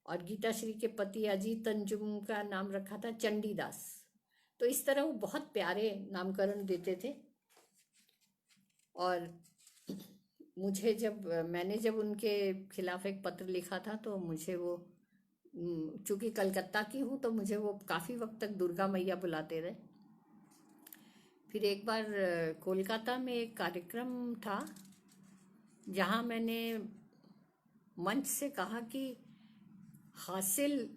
और गीता श्री के पति अजीत अंजुम का नाम रखा था चंडीदास। तो इस तरह वो बहुत प्यारे नामकरण देते थे। और मुझे मैंने जब उनके खिलाफ एक पत्र लिखा था तो मुझे वो, चूंकि कलकत्ता की हूँ तो मुझे वो काफ़ी वक्त तक दुर्गा मैया बुलाते रहे। फिर एक बार कोलकाता में एक कार्यक्रम था जहाँ मैंने मंच से कहा कि हासिल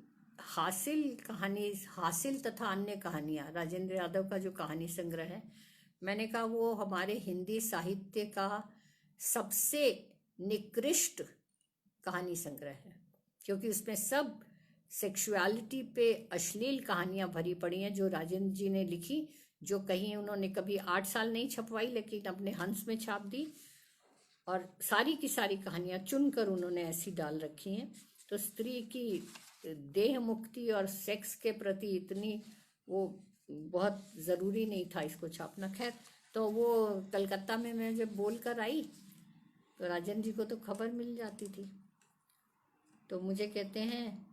कहानी, हासिल तथा अन्य कहानियाँ, राजेंद्र यादव का जो कहानी संग्रह है, मैंने कहा वो हमारे हिंदी साहित्य का सबसे निकृष्ट कहानी संग्रह है, क्योंकि उसमें सब सेक्सुअलिटी पे अश्लील कहानियां भरी पड़ी हैं जो राजेंद्र जी ने लिखी, जो कहीं उन्होंने कभी 8 साल नहीं छपवाई लेकिन अपने हंस में छाप दी। और सारी की सारी कहानियां चुनकर उन्होंने ऐसी डाल रखी हैं। तो स्त्री की देह मुक्ति और सेक्स के प्रति इतनी वो बहुत ज़रूरी नहीं था इसको छापना। खैर, तो वो कलकत्ता में मैं जब बोल कर आई तो राजन जी को तो खबर मिल जाती थी। तो मुझे कहते हैं,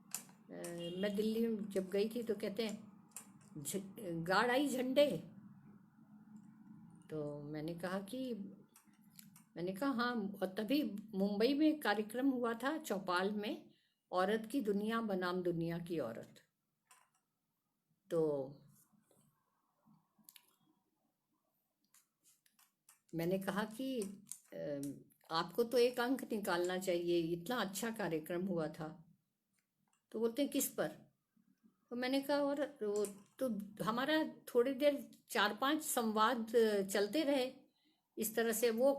मैं दिल्ली जब गई थी तो कहते हैं गाड़ आई झंडे। तो मैंने कहा हाँ। और तभी मुंबई में एक कार्यक्रम हुआ था चौपाल में, औरत की दुनिया बनाम दुनिया की औरत। तो मैंने कहा कि आपको तो एक अंक निकालना चाहिए, इतना अच्छा कार्यक्रम हुआ था। तो बोलते हैं किस पर? तो मैंने कहा और तो हमारा थोड़ी देर 4-5 संवाद चलते रहे इस तरह से। वो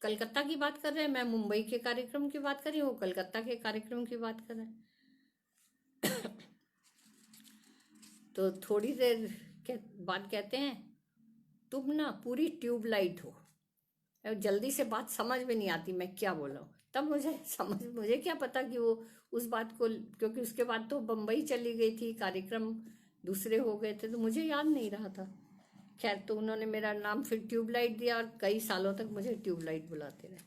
कलकत्ता की बात कर रहे हैं, मैं मुंबई के कार्यक्रम की बात कर रही हूँ, वो कलकत्ता के कार्यक्रम की बात कर रहे हैं। तो थोड़ी देर के बाद कहते हैं तुम ना पूरी ट्यूबलाइट हो। जल्दी से बात समझ में नहीं आती मैं क्या बोल रहा हूँ। तब मुझे क्या पता कि वो उस बात को, क्योंकि उसके बाद तो बम्बई चली गई थी, कार्यक्रम दूसरे हो गए थे, तो मुझे याद नहीं रहा था। खैर, तो उन्होंने मेरा नाम फिर ट्यूबलाइट दिया और कई सालों तक मुझे ट्यूबलाइट बुलाते रहे।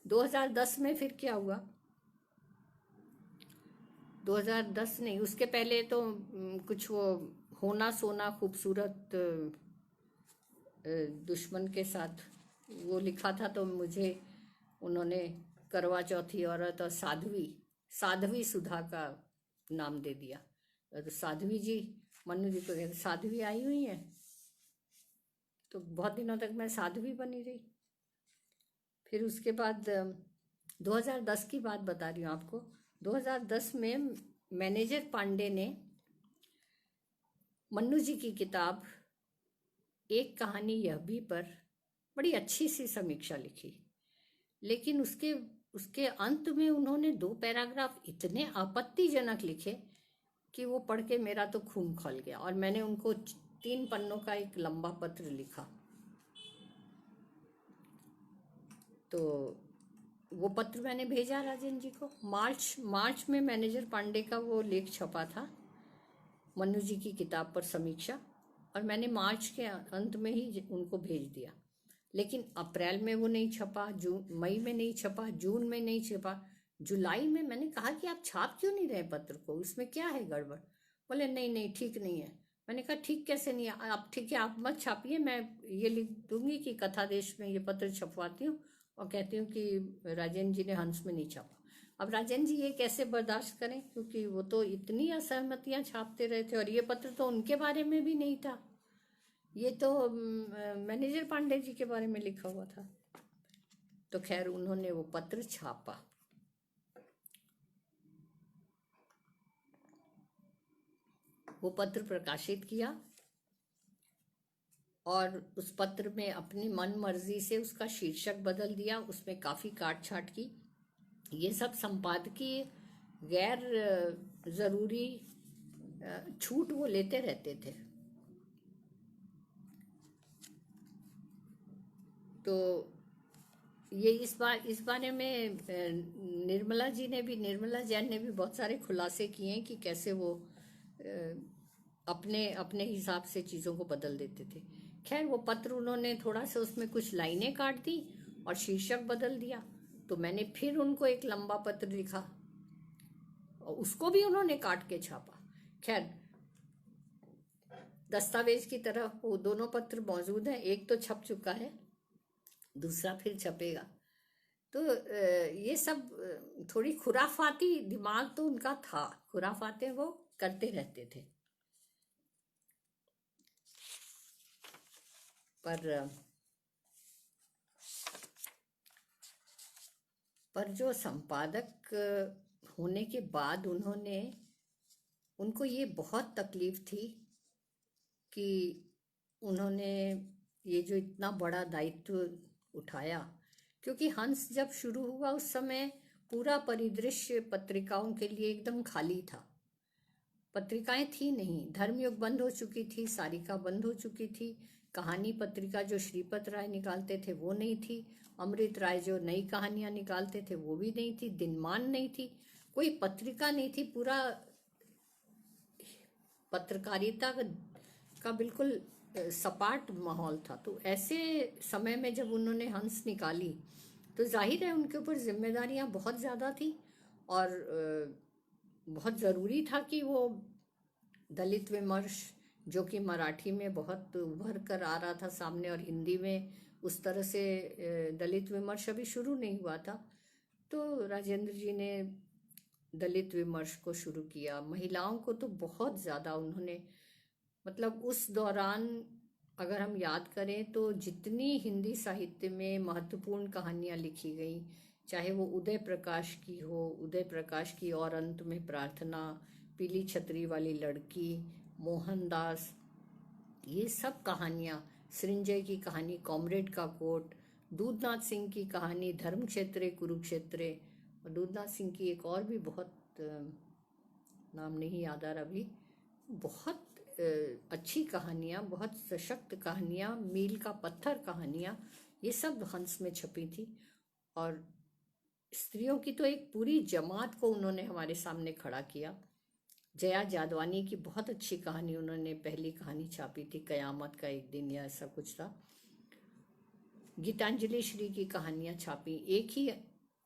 2010 में फिर क्या हुआ, 2010 नहीं, उसके पहले तो कुछ वो होना सोना खूबसूरत दुश्मन के साथ वो लिखा था, तो मुझे उन्होंने करवा चौथी औरत और साध्वी सुधा का नाम दे दिया। तो साध्वी जी, मनु जी को कहते साध्वी आई हुई है, तो बहुत दिनों तक मैं साध्वी बनी रही। फिर उसके बाद 2010 की बात बता रही हूँ आपको। 2010 में मैनेजर पांडे ने मन्नू जी की किताब एक कहानी यह भी पर बड़ी अच्छी सी समीक्षा लिखी, लेकिन उसके उसके अंत में उन्होंने 2 पैराग्राफ इतने आपत्तिजनक लिखे कि वो पढ़ के मेरा तो खून खौल गया, और मैंने उनको 3 पन्नों का एक लंबा पत्र लिखा। तो वो पत्र मैंने भेजा राजेंद्र जी को। मार्च में मैनेजर पांडे का वो लेख छपा था, मनु जी की किताब पर समीक्षा, और मैंने मार्च के अंत में ही उनको भेज दिया। लेकिन अप्रैल में वो नहीं छपा, मई में नहीं छपा, जून में नहीं छपा, जुलाई में मैंने कहा कि आप छाप क्यों नहीं रहे पत्र को, उसमें क्या है गड़बड़? बोले नहीं नहीं ठीक नहीं है। मैंने कहा ठीक कैसे नहीं है? आप ठीक है, आप मत छापिए, मैं ये लिख दूंगी कि कथा देश में ये पत्र छपवाती हूँ और कहती हूँ कि राजेंद्र जी ने हंस में नहीं छापा। अब राजेंद्र जी ये कैसे बर्दाश्त करें, क्योंकि वो तो इतनी असहमतियां छापते रहे थे, और ये पत्र तो उनके बारे में भी नहीं था, ये तो मैनेजर पांडे जी के बारे में लिखा हुआ था। तो खैर उन्होंने वो पत्र छापा। वो पत्र प्रकाशित किया, और उस पत्र में अपनी मन मर्जी से उसका शीर्षक बदल दिया, उसमें काफ़ी काट छाट की। ये सब संपादकीय गैर ज़रूरी छूट वो लेते रहते थे। तो ये इस बारे में निर्मला जैन ने भी बहुत सारे खुलासे किए हैं कि कैसे वो अपने हिसाब से चीज़ों को बदल देते थे। खैर वो पत्र उन्होंने थोड़ा सा उसमें कुछ लाइनें काट दी और शीर्षक बदल दिया। तो मैंने फिर उनको एक लंबा पत्र लिखा और उसको भी उन्होंने काट के छापा। खैर दस्तावेज की तरह वो दोनों पत्र मौजूद हैं, एक तो छप चुका है, दूसरा फिर छपेगा। तो ये सब थोड़ी खुराफाती दिमाग तो उनका था, खुराफाते वो करते रहते थे। पर जो संपादक होने के बाद उनको ये बहुत तकलीफ थी कि उन्होंने ये जो इतना बड़ा दायित्व उठाया, क्योंकि हंस जब शुरू हुआ उस समय पूरा परिदृश्य पत्रिकाओं के लिए एकदम खाली था। पत्रिकाएं थी नहीं, धर्मयुग बंद हो चुकी थी, सारिका बंद हो चुकी थी, कहानी पत्रिका जो श्रीपत राय निकालते थे वो नहीं थी, अमृत राय जो नई कहानियां निकालते थे वो भी नहीं थी, दिनमान नहीं थी, कोई पत्रिका नहीं थी, पूरा पत्रकारिता का बिल्कुल सपाट माहौल था। तो ऐसे समय में जब उन्होंने हंस निकाली तो जाहिर है उनके ऊपर जिम्मेदारियां बहुत ज़्यादा थी, और बहुत ज़रूरी था कि वो दलित विमर्श, जो कि मराठी में बहुत उभर कर आ रहा था सामने, और हिंदी में उस तरह से दलित विमर्श अभी शुरू नहीं हुआ था, तो राजेंद्र जी ने दलित विमर्श को शुरू किया। महिलाओं को तो बहुत ज़्यादा उन्होंने, मतलब उस दौरान अगर हम याद करें तो जितनी हिंदी साहित्य में महत्वपूर्ण कहानियाँ लिखी गई, चाहे वो उदय प्रकाश की हो, उदय प्रकाश की और अंत में प्रार्थना, पीली छतरी वाली लड़की, मोहनदास, ये सब कहानियाँ, सृंजय की कहानी कॉमरेड का कोट, दूधनाथ सिंह की कहानी धर्म क्षेत्रे कुरुक्षेत्रे, और दूधनाथ सिंह की एक और भी बहुत नाम नहीं याद आ रहा अभी, बहुत अच्छी कहानियाँ, बहुत सशक्त कहानियाँ, मील का पत्थर कहानियाँ, ये सब हंस में छपी थी। और स्त्रियों की तो एक पूरी जमात को उन्होंने हमारे सामने खड़ा किया। जया जादवानी की बहुत अच्छी कहानी, उन्होंने पहली कहानी छापी थी, कयामत का एक दिन या ऐसा कुछ था। गीतांजलि श्री की कहानियाँ छापी,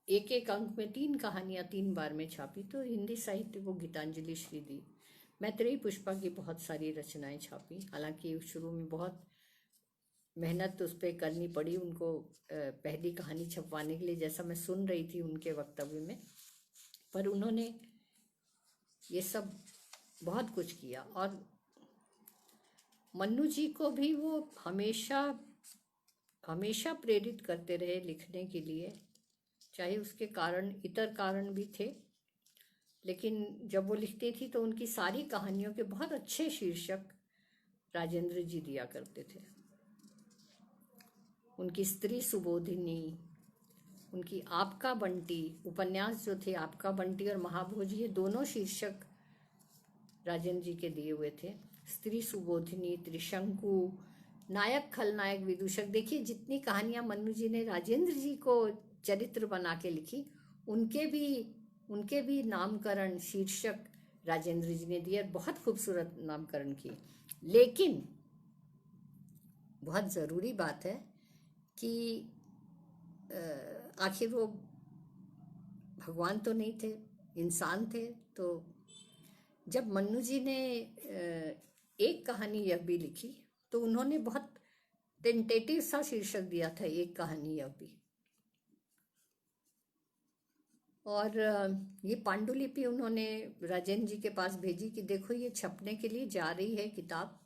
एक अंक में 3 कहानियाँ 3 बार में छापी, तो हिंदी साहित्य को गीतांजलि श्री दी। मैत्रेयी पुष्पा की बहुत सारी रचनाएं छापी, हालांकि शुरू में बहुत मेहनत उस पर करनी पड़ी उनको पहली कहानी छपवाने के लिए, जैसा मैं सुन रही थी उनके वक्तव्य में, पर उन्होंने ये सब बहुत कुछ किया। और मन्नू जी को भी वो हमेशा प्रेरित करते रहे लिखने के लिए, चाहे उसके कारण इतर कारण भी थे, लेकिन जब वो लिखती थी तो उनकी सारी कहानियों के बहुत अच्छे शीर्षक राजेंद्र जी दिया करते थे। उनकी स्त्री सुबोधिनी, उनकी आपका बंटी उपन्यास जो थे, आपका बंटी और महाभोज, ये दोनों शीर्षक राजेंद्र जी के दिए हुए थे। स्त्री सुबोधिनी, त्रिशंकु, नायक खलनायक विदूषक। देखिए जितनी कहानियां मन्नू जी ने राजेंद्र जी को चरित्र बना के लिखी, उनके भी नामकरण शीर्षक राजेंद्र जी ने दिए, बहुत खूबसूरत नामकरण किए। लेकिन बहुत ज़रूरी बात है कि आखिर वो भगवान तो नहीं थे, इंसान थे। तो जब मन्नू जी ने एक कहानी यह भी लिखी, तो उन्होंने बहुत टेंटेटिव सा शीर्षक दिया था, एक कहानी यह भी। और ये पांडुलिपि उन्होंने राजेंद्र जी के पास भेजी कि देखो ये छपने के लिए जा रही है किताब,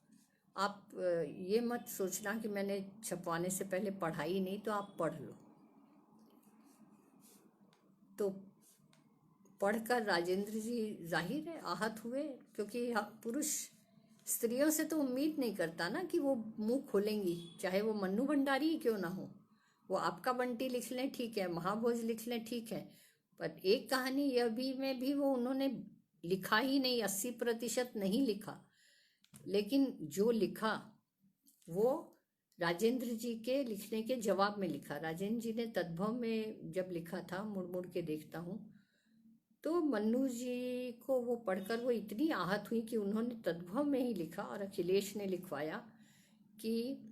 आप ये मत सोचना कि मैंने छपवाने से पहले पढ़ाई नहीं, तो आप पढ़ लो। तो पढ़कर राजेंद्र जी जाहिर है आहत हुए, क्योंकि पुरुष स्त्रियों से तो उम्मीद नहीं करता ना कि वो मुंह खोलेंगी, चाहे वो मन्नू भंडारी ही क्यों ना हो। वो आपका बंटी लिख लें ठीक है, महाभोज लिख लें ठीक है, पर एक कहानी यह भी में भी वो उन्होंने लिखा ही नहीं, 80% नहीं लिखा। लेकिन जो लिखा वो राजेंद्र जी के लिखने के जवाब में लिखा। राजेंद्र जी ने तद्भव में जब लिखा था, मुड़ मुड़ के देखता हूँ, तो मन्नू जी को वो पढ़कर वो इतनी आहत हुई कि उन्होंने तद्भव में ही लिखा, और अखिलेश ने लिखवाया कि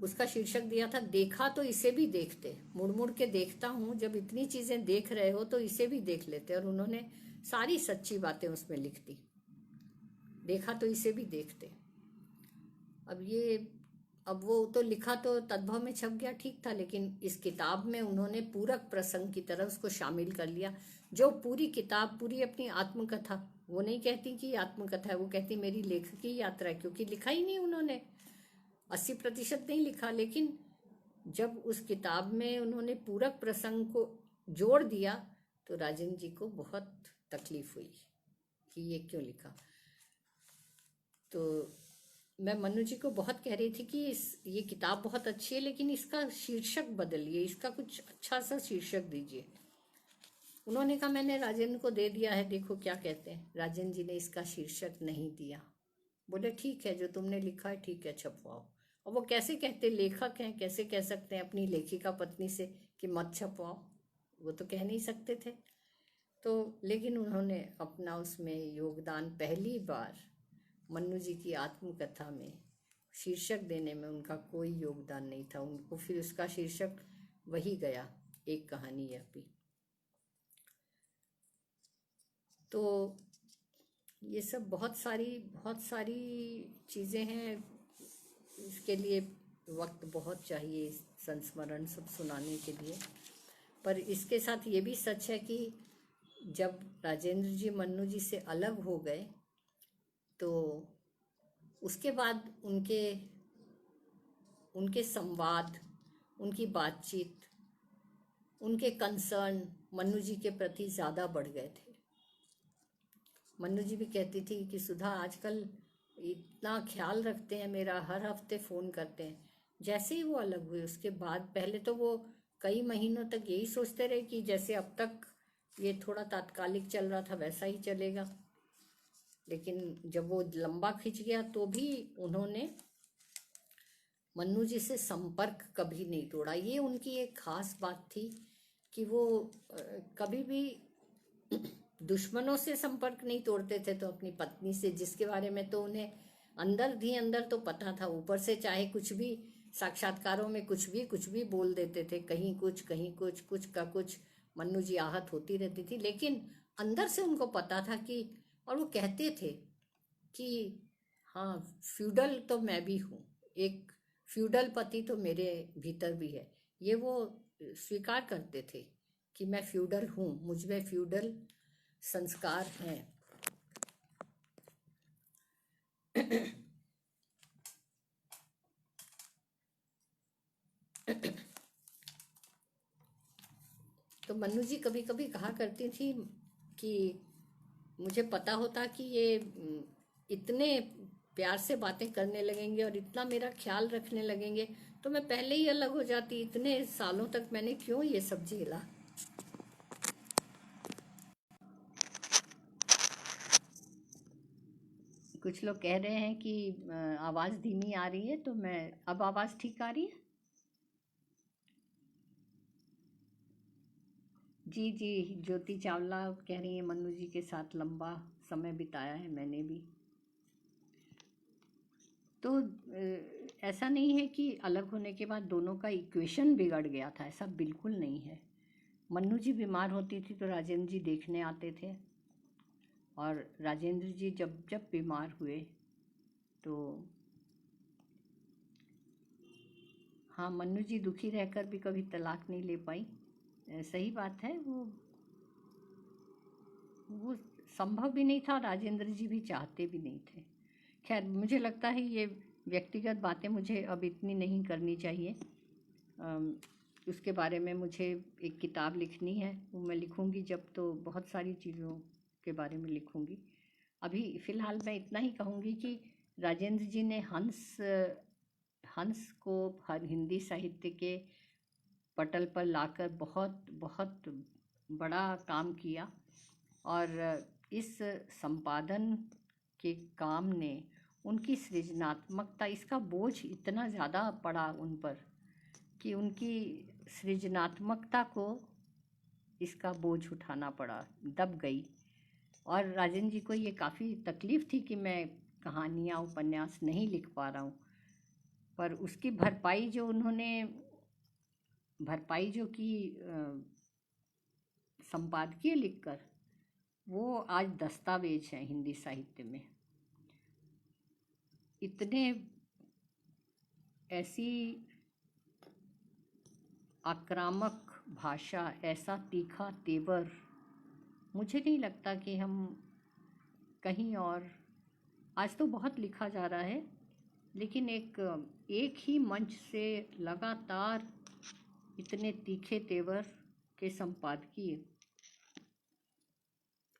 उसका शीर्षक दिया था, देखा तो इसे भी देखते। मुड़ मुड़ के देखता हूँ, जब इतनी चीजें देख रहे हो तो इसे भी देख लेते। और उन्होंने सारी सच्ची बातें उसमें लिख दी, देखा तो इसे भी देखते। अब वो तो लिखा तो तद्भव में छप गया ठीक था, लेकिन इस किताब में उन्होंने पूरक प्रसंग की तरह उसको शामिल कर लिया। जो पूरी किताब पूरी अपनी आत्मकथा, वो नहीं कहती कि आत्मकथा है, वो कहती मेरी लेखकी यात्रा है, क्योंकि लिखा ही नहीं उन्होंने, 80% नहीं लिखा। लेकिन जब उस किताब में उन्होंने पूरक प्रसंग को जोड़ दिया, तो राजेंद्र जी को बहुत तकलीफ हुई कि ये क्यों लिखा। तो मैं मन्नू जी को बहुत कह रही थी कि ये किताब बहुत अच्छी है, लेकिन इसका शीर्षक बदलिए, इसका कुछ अच्छा सा शीर्षक दीजिए। उन्होंने कहा मैंने राजेंद्र को दे दिया है, देखो क्या कहते हैं। राजेंद्र जी ने इसका शीर्षक नहीं दिया, बोले ठीक है जो तुमने लिखा है ठीक है छपवाओ। और वो कैसे कहते, लेखक हैं, कैसे कह सकते हैं अपनी लेखिका पत्नी से कि मत छपवाओ, वो तो कह नहीं सकते थे। तो लेकिन उन्होंने अपना उसमें योगदान, पहली बार मन्नू जी की आत्मकथा में शीर्षक देने में उनका कोई योगदान नहीं था। उनको फिर उसका शीर्षक वही गया, एक कहानी यह भी। तो ये सब बहुत सारी चीज़ें हैं, इसके लिए वक्त बहुत चाहिए, संस्मरण सब सुनाने के लिए। पर इसके साथ ये भी सच है कि जब राजेंद्र जी मन्नू जी से अलग हो गए, तो उसके बाद उनके संवाद, उनकी बातचीत, उनके कंसर्न मन्नू जी के प्रति ज़्यादा बढ़ गए थे। मन्नू जी भी कहती थी कि सुधा आजकल इतना ख्याल रखते हैं मेरा, हर हफ्ते फ़ोन करते हैं। जैसे ही वो अलग हुए उसके बाद, पहले तो वो कई महीनों तक यही सोचते रहे कि जैसे अब तक ये थोड़ा तात्कालिक चल रहा था वैसा ही चलेगा, लेकिन जब वो लंबा खिंच गया तो भी उन्होंने मन्नू जी से संपर्क कभी नहीं तोड़ा। ये उनकी एक खास बात थी कि वो कभी भी दुश्मनों से संपर्क नहीं तोड़ते थे, तो अपनी पत्नी से, जिसके बारे में तो उन्हें अंदर ही अंदर तो पता था, ऊपर से चाहे कुछ भी साक्षात्कारों में कुछ भी बोल देते थे, कहीं कुछ कुछ का कुछ, मन्नू जी आहत होती रहती थी, लेकिन अंदर से उनको पता था कि, और वो कहते थे कि हाँ फ्यूडल तो मैं भी हूँ, एक फ्यूडल पति तो मेरे भीतर भी है। ये वो स्वीकार करते थे कि मैं फ्यूडल हूँ, मुझ में फ्यूडल संस्कार हैं। तो मन्नू जी कभी कभी कहा करती थी कि मुझे पता होता कि ये इतने प्यार से बातें करने लगेंगे और इतना मेरा ख्याल रखने लगेंगे तो मैं पहले ही अलग हो जाती। इतने सालों तक मैंने क्यों ये सब झेला। कुछ लोग कह रहे हैं कि आवाज़ धीमी आ रही है, तो मैं अब आवाज़ ठीक आ रही है? जी जी, ज्योति चावला कह रही है मन्नू जी के साथ लंबा समय बिताया है मैंने भी। तो ऐसा नहीं है कि अलग होने के बाद दोनों का इक्वेशन बिगड़ गया था, ऐसा बिल्कुल नहीं है। मन्नू जी बीमार होती थी तो राजेंद्र जी देखने आते थे, और राजेंद्र जी जब जब बीमार हुए तो हाँ, मन्नू जी दुखी रहकर भी कभी तलाक नहीं ले पाई। सही बात है, वो संभव भी नहीं था, राजेंद्र जी भी चाहते भी नहीं थे। खैर, मुझे लगता है ये व्यक्तिगत बातें मुझे अब इतनी नहीं करनी चाहिए। उसके बारे में मुझे एक किताब लिखनी है, वो मैं लिखूँगी जब, तो बहुत सारी चीज़ों के बारे में लिखूँगी। अभी फ़िलहाल मैं इतना ही कहूँगी कि राजेंद्र जी ने हंस को हिंदी साहित्य के पटल पर लाकर बहुत बहुत बड़ा काम किया, और इस संपादन के काम ने उनकी सृजनात्मकता, इसका बोझ इतना ज़्यादा पड़ा उन पर कि उनकी सृजनात्मकता को इसका बोझ उठाना पड़ा, दब गई। और राजेंद्र जी को ये काफ़ी तकलीफ़ थी कि मैं कहानियाँ उपन्यास नहीं लिख पा रहा हूँ, पर उसकी भरपाई जो की संपादकीय लिखकर, वो आज दस्तावेज हैं हिंदी साहित्य में। इतने ऐसी आक्रामक भाषा, ऐसा तीखा तेवर, मुझे नहीं लगता कि हम कहीं और, आज तो बहुत लिखा जा रहा है, लेकिन एक ही मंच से लगातार इतने तीखे तेवर के संपादकीय,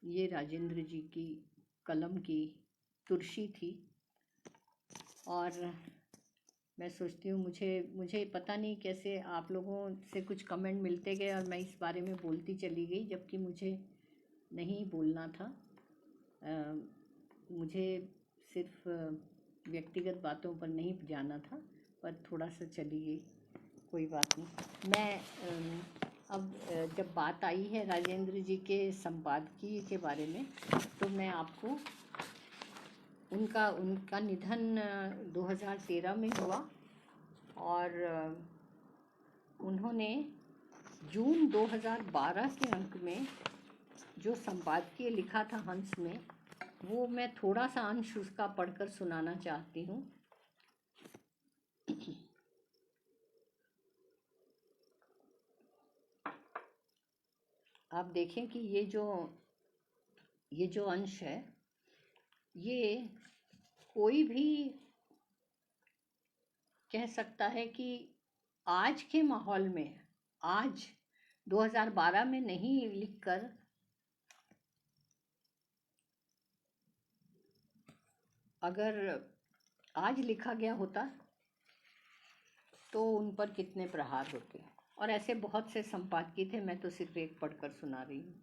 ये राजेंद्र जी की कलम की तुर्शी थी। और मैं सोचती हूँ, मुझे पता नहीं कैसे आप लोगों से कुछ कमेंट मिलते गए और मैं इस बारे में बोलती चली गई, जबकि मुझे नहीं बोलना था। मुझे सिर्फ व्यक्तिगत बातों पर नहीं जाना था, पर थोड़ा सा चली गई, कोई बात नहीं। मैं अब जब बात आई है राजेंद्र जी के संपादकीय के बारे में, तो मैं आपको उनका निधन 2013 में हुआ, और उन्होंने जून 2012 के अंक में जो संपादकीय लिखा था हंस में, वो मैं थोड़ा सा अंश उसका पढ़कर सुनाना चाहती हूँ। आप देखें कि ये जो अंश है, ये कोई भी कह सकता है कि आज के माहौल में, आज 2012 में नहीं लिखकर, अगर आज लिखा गया होता तो उन पर कितने प्रहार होते। और ऐसे बहुत से संपादकीय थे, मैं तो सिर्फ एक पढ़कर सुना रही हूँ।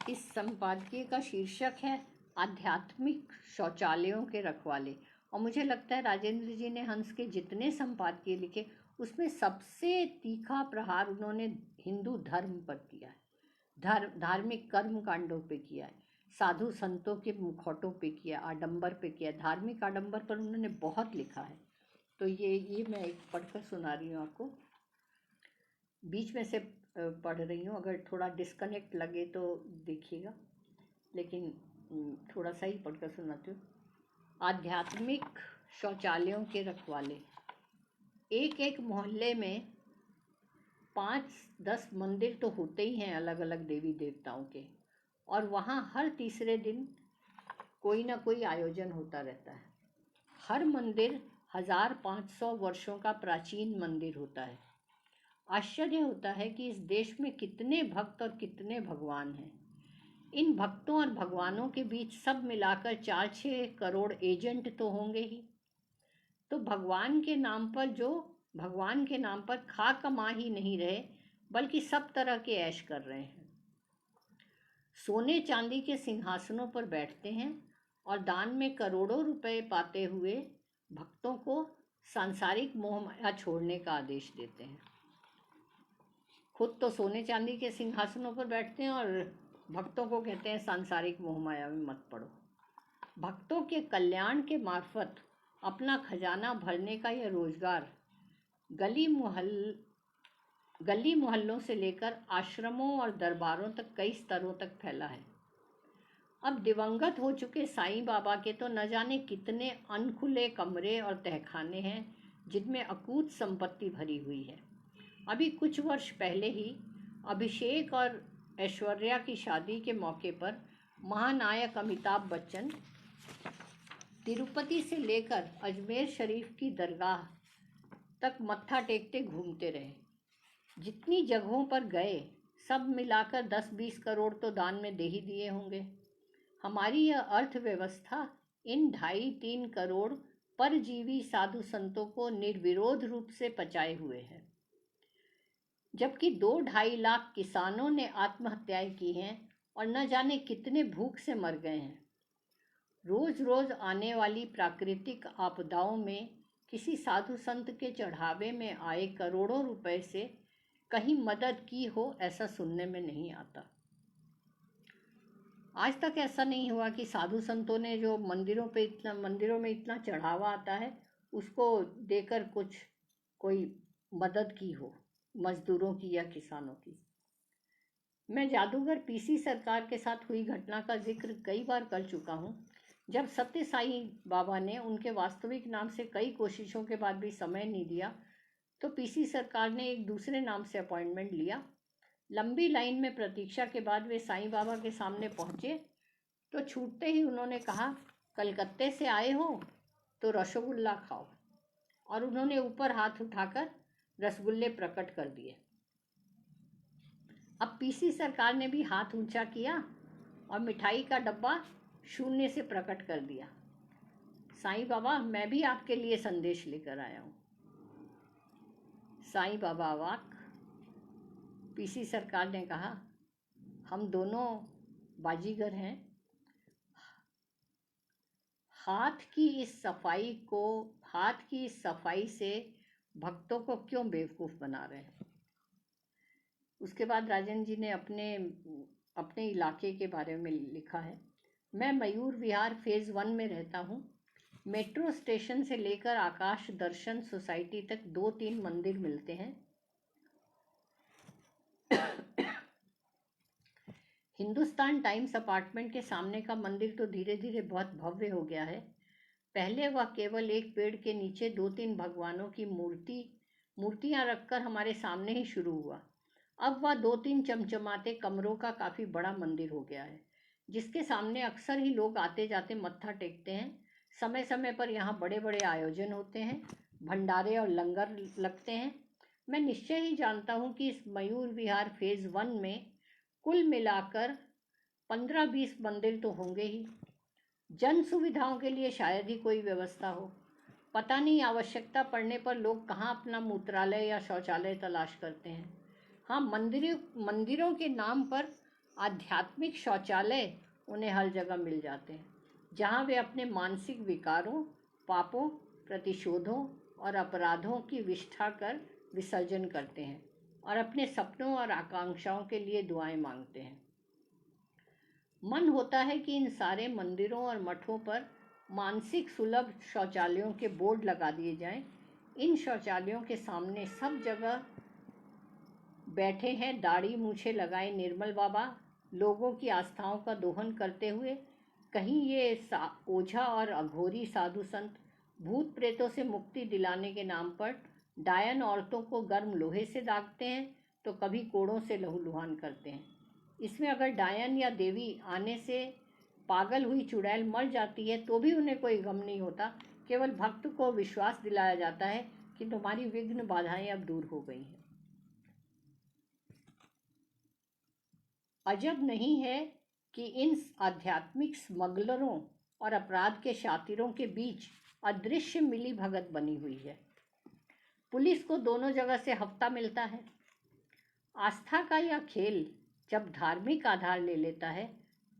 इस संपादकीय का शीर्षक है आध्यात्मिक शौचालयों के रखवाले। और मुझे लगता है राजेंद्र जी ने हंस के जितने संपादकीय लिखे, उसमें सबसे तीखा प्रहार उन्होंने हिंदू धर्म पर किया है, धार्मिक कर्म कांडों पे किया है, साधु संतों के मुखौटों पे किया, आडंबर पे किया, धार्मिक आडंबर पर उन्होंने बहुत लिखा है। तो ये मैं एक पढ़कर सुना रही हूँ आपको, बीच में से पढ़ रही हूँ, अगर थोड़ा डिस्कनेक्ट लगे तो देखिएगा, लेकिन थोड़ा सा ही पढ़कर सुनाती हूँ। आध्यात्मिक शौचालयों के रखवाले। एक एक मोहल्ले में 5-10 मंदिर तो होते ही हैं अलग अलग देवी देवताओं के, और वहाँ हर तीसरे दिन कोई ना कोई आयोजन होता रहता है। हर मंदिर 1500 वर्षों का प्राचीन मंदिर होता है। आश्चर्य होता है कि इस देश में कितने भक्त और कितने भगवान हैं। इन भक्तों और भगवानों के बीच सब मिलाकर 4-6 करोड़ एजेंट तो होंगे ही। तो भगवान के नाम पर खा कमा ही नहीं रहे, बल्कि सब तरह के ऐश कर रहे हैं। सोने चांदी के सिंहासनों पर बैठते हैं और दान में करोड़ों रुपए पाते हुए भक्तों को सांसारिक मोह माया छोड़ने का आदेश देते हैं। खुद तो सोने चांदी के सिंहासनों पर बैठते हैं और भक्तों को कहते हैं सांसारिक मोह माया में मत पड़ो। भक्तों के कल्याण के मार्फत अपना खजाना भरने का यह रोजगार गली मोहल्लों से लेकर आश्रमों और दरबारों तक कई स्तरों तक फैला है। अब दिवंगत हो चुके साईं बाबा के तो न जाने कितने अनखुले कमरे और तहखाने हैं जिनमें अकूत संपत्ति भरी हुई है। अभी कुछ वर्ष पहले ही अभिषेक और ऐश्वर्या की शादी के मौके पर महानायक अमिताभ बच्चन तिरुपति से लेकर अजमेर शरीफ की दरगाह तक मत्था टेकते घूमते रहे। जितनी जगहों पर गए सब मिलाकर 10-20 करोड़ तो दान में दे ही दिए होंगे। हमारी यह अर्थव्यवस्था इन 2.5-3 करोड़ परजीवी साधु संतों को निर्विरोध रूप से पचाए हुए है, जबकि 2-2.5 लाख किसानों ने आत्महत्याएं की हैं और न जाने कितने भूख से मर गए हैं। रोज रोज आने वाली प्राकृतिक आपदाओं में किसी साधु संत के चढ़ावे में आए करोड़ों रुपए से कहीं मदद की हो, ऐसा सुनने में नहीं आता। आज तक ऐसा नहीं हुआ कि साधु संतों ने जो मंदिरों में इतना चढ़ावा आता है उसको देकर कोई मदद की हो, मजदूरों की या किसानों की। मैं जादूगर पीसी सरकार के साथ हुई घटना का जिक्र कई बार कर चुका हूँ। जब सत्य साईं बाबा ने उनके वास्तविक नाम से कई कोशिशों के बाद भी समय नहीं दिया, तो पीसी सरकार ने एक दूसरे नाम से अपॉइंटमेंट लिया। लंबी लाइन में प्रतीक्षा के बाद वे साईं बाबा के सामने पहुँचे तो छूटते ही उन्होंने कहा, कलकत्ते से आए हो तो रसगुल्ला खाओ, और उन्होंने ऊपर हाथ उठाकर रसगुल्ले प्रकट कर दिए। अब पीसी सरकार ने भी हाथ ऊंचा किया और मिठाई का डब्बा शून्य से प्रकट कर दिया। साईं बाबा, मैं भी आपके लिए संदेश लेकर आया हूँ। साईं बाबा अवाक। पीसी सरकार ने कहा, हम दोनों बाजीगर हैं। हाथ की इस सफाई से भक्तों को क्यों बेवकूफ़ बना रहे हैं। उसके बाद राजन जी ने अपने इलाके के बारे में लिखा है। मैं मयूर विहार फेज़ 1 में रहता हूँ। मेट्रो स्टेशन से लेकर आकाश दर्शन सोसाइटी तक 2-3 मंदिर मिलते हैं। हिंदुस्तान टाइम्स अपार्टमेंट के सामने का मंदिर तो धीरे धीरे बहुत भव्य हो गया है। पहले वह केवल एक पेड़ के नीचे 2-3 भगवानों की मूर्तियां रखकर हमारे सामने ही शुरू हुआ। अब वह 2-3 चमचमाते कमरों का काफ़ी बड़ा मंदिर हो गया है, जिसके सामने अक्सर ही लोग आते जाते मत्था टेकते हैं। समय समय पर यहाँ बड़े बड़े आयोजन होते हैं, भंडारे और लंगर लगते हैं। मैं निश्चय ही जानता हूँ कि इस मयूर विहार फेज़ 1 में कुल मिलाकर 15-20 मंदिर तो होंगे ही। जन सुविधाओं के लिए शायद ही कोई व्यवस्था हो। पता नहीं आवश्यकता पड़ने पर लोग कहाँ अपना मूत्रालय या शौचालय तलाश करते हैं। हाँ, मंदिरों के नाम पर आध्यात्मिक शौचालय उन्हें हर जगह मिल जाते हैं, जहाँ वे अपने मानसिक विकारों, पापों, प्रतिशोधों और अपराधों की विष्ठा कर विसर्जन करते हैं और अपने सपनों और आकांक्षाओं के लिए दुआएं मांगते हैं। मन होता है कि इन सारे मंदिरों और मठों पर मानसिक सुलभ शौचालयों के बोर्ड लगा दिए जाएं। इन शौचालयों के सामने सब जगह बैठे हैं दाढ़ी मूछे लगाए निर्मल बाबा, लोगों की आस्थाओं का दोहन करते हुए। कहीं ये ओझा और अघोरी साधु संत भूत प्रेतों से मुक्ति दिलाने के नाम पर डायन औरतों को गर्म लोहे से दागते हैं, तो कभी कोड़ों से लहूलुहान करते हैं। इसमें अगर डायन या देवी आने से पागल हुई चुड़ैल मर जाती है तो भी उन्हें कोई गम नहीं होता। केवल भक्त को विश्वास दिलाया जाता है कि तुम्हारी विघ्न बाधाएं अब दूर हो गई हैं। अजब नहीं है कि इन आध्यात्मिक स्मगलरों और अपराध के शातिरों के बीच अदृश्य मिली भगत बनी हुई है। पुलिस को दोनों जगह से हफ्ता मिलता है। आस्था का यह खेल जब धार्मिक आधार ले लेता है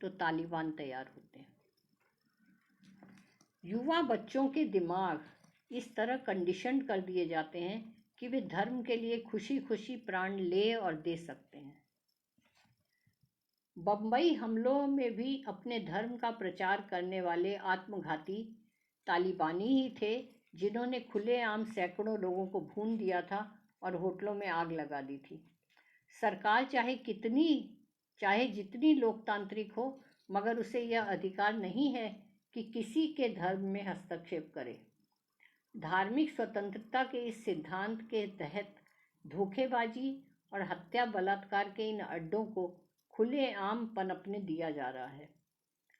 तो तालिबान तैयार होते हैं। युवा बच्चों के दिमाग इस तरह कंडीशन कर दिए जाते हैं कि वे धर्म के लिए खुशी खुशी प्राण ले और दे सकते हैं। बम्बई हमलों में भी अपने धर्म का प्रचार करने वाले आत्मघाती तालिबानी ही थे जिन्होंने खुलेआम सैकड़ों लोगों को भून दिया था और होटलों में आग लगा दी थी। सरकार चाहे जितनी लोकतांत्रिक हो, मगर उसे यह अधिकार नहीं है कि किसी के धर्म में हस्तक्षेप करे। धार्मिक स्वतंत्रता के इस सिद्धांत के तहत धोखेबाजी और हत्या बलात्कार के इन अड्डों को खुलेआम पनपने दिया जा रहा है।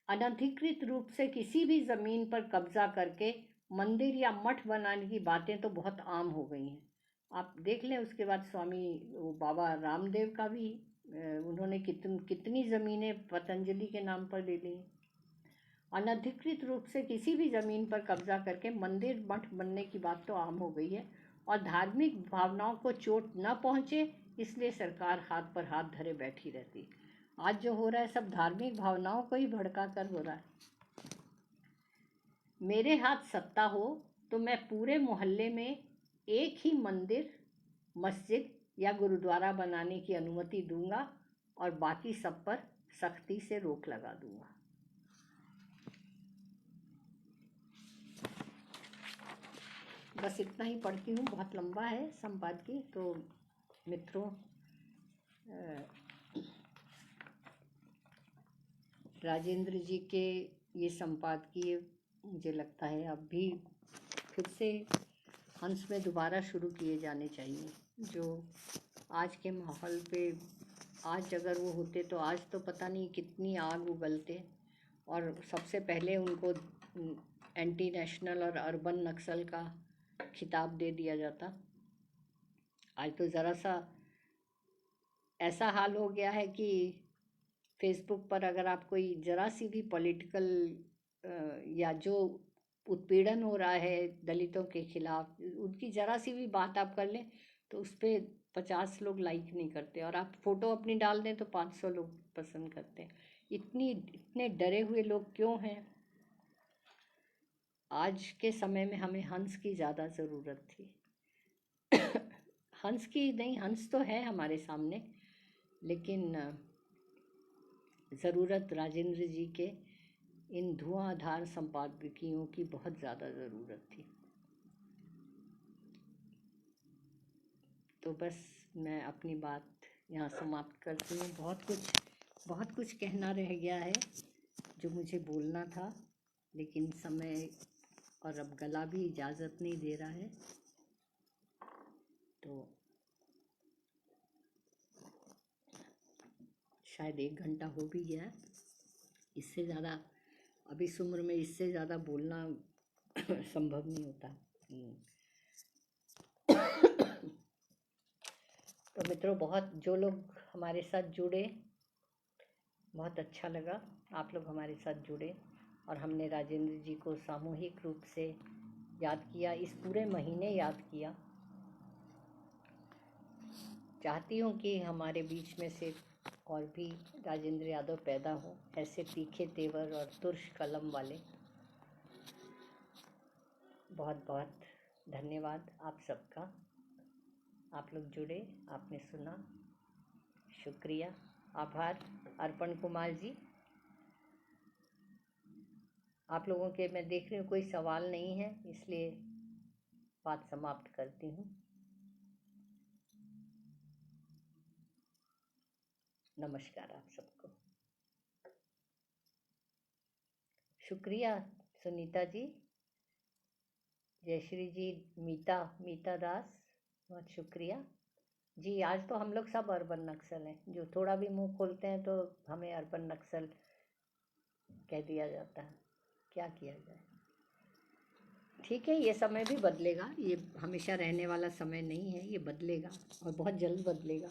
अनधिकृत रूप से किसी भी ज़मीन पर कब्जा करके मंदिर या मठ बनाने की बातें तो बहुत आम हो गई हैं। आप देख लें, उसके बाद बाबा रामदेव का भी उन्होंने कितनी ज़मीनें पतंजलि के नाम पर ले ली। अनधिकृत रूप से किसी भी ज़मीन पर कब्जा करके मंदिर मठ बनने की बात तो आम हो गई है और धार्मिक भावनाओं को चोट न पहुँचे इसलिए सरकार हाथ पर हाथ धरे बैठी रहती। आज जो हो रहा है सब धार्मिक भावनाओं को ही भड़का कर हो रहा है। मेरे हाथ सत्ता हो तो मैं पूरे मोहल्ले में एक ही मंदिर, मस्जिद या गुरुद्वारा बनाने की अनुमति दूंगा और बाकी सब पर सख्ती से रोक लगा दूंगा। बस इतना ही पढ़ती हूँ, बहुत लंबा है संपादकीय। तो मित्रों, राजेंद्र जी के ये संपादकीय मुझे लगता है अब भी फिर से हंस में दोबारा शुरू किए जाने चाहिए। जो आज के माहौल पे आज अगर वो होते तो आज तो पता नहीं कितनी आग उगलते और सबसे पहले उनको एंटी नेशनल और अर्बन नक्सल का खिताब दे दिया जाता। आज तो ज़रा सा ऐसा हाल हो गया है कि फेसबुक पर अगर आप कोई ज़रा सी भी पॉलिटिकल या जो उत्पीड़न हो रहा है दलितों के खिलाफ, उनकी ज़रा सी भी बात आप कर लें तो उस पर 50 लोग लाइक नहीं करते और आप फ़ोटो अपनी डाल दें तो 500 लोग पसंद करते हैं। इतने डरे हुए लोग क्यों हैं? आज के समय में हमें हंस की ज़्यादा ज़रूरत थी। हंस की नहीं, हंस तो है हमारे सामने, लेकिन ज़रूरत राजेंद्र जी के इन धुआंधार संपादकीयों की बहुत ज़्यादा ज़रूरत थी। तो बस मैं अपनी बात यहाँ समाप्त करती हूँ। बहुत कुछ कहना रह गया है जो मुझे बोलना था, लेकिन समय और अब गला भी इजाज़त नहीं दे रहा है। तो शायद 1 घंटा हो भी गया। इससे ज़्यादा अब इस उम्र में इससे ज़्यादा बोलना संभव नहीं होता। तो मित्रों, बहुत जो लोग हमारे साथ जुड़े, बहुत अच्छा लगा। आप लोग हमारे साथ जुड़े और हमने राजेंद्र जी को सामूहिक रूप से याद किया, इस पूरे महीने याद किया। चाहती हूँ कि हमारे बीच में से और भी राजेंद्र यादव पैदा हो, ऐसे तीखे तेवर और तुर्श कलम वाले। बहुत बहुत धन्यवाद आप सबका। आप लोग जुड़े, आपने सुना, शुक्रिया, आभार। अर्पण कुमार जी, आप लोगों के मैं देख रही हूँ कोई सवाल नहीं है, इसलिए बात समाप्त करती हूँ। नमस्कार आप सबको। शुक्रिया सुनीता जी, जयश्री जी, मीता दास, बहुत शुक्रिया जी। आज तो हम लोग सब अर्बन नक्सल हैं, जो थोड़ा भी मुंह खोलते हैं तो हमें अर्बन नक्सल कह दिया जाता है। क्या किया जाए? ठीक है, ये समय भी बदलेगा, ये हमेशा रहने वाला समय नहीं है, ये बदलेगा और बहुत जल्द बदलेगा।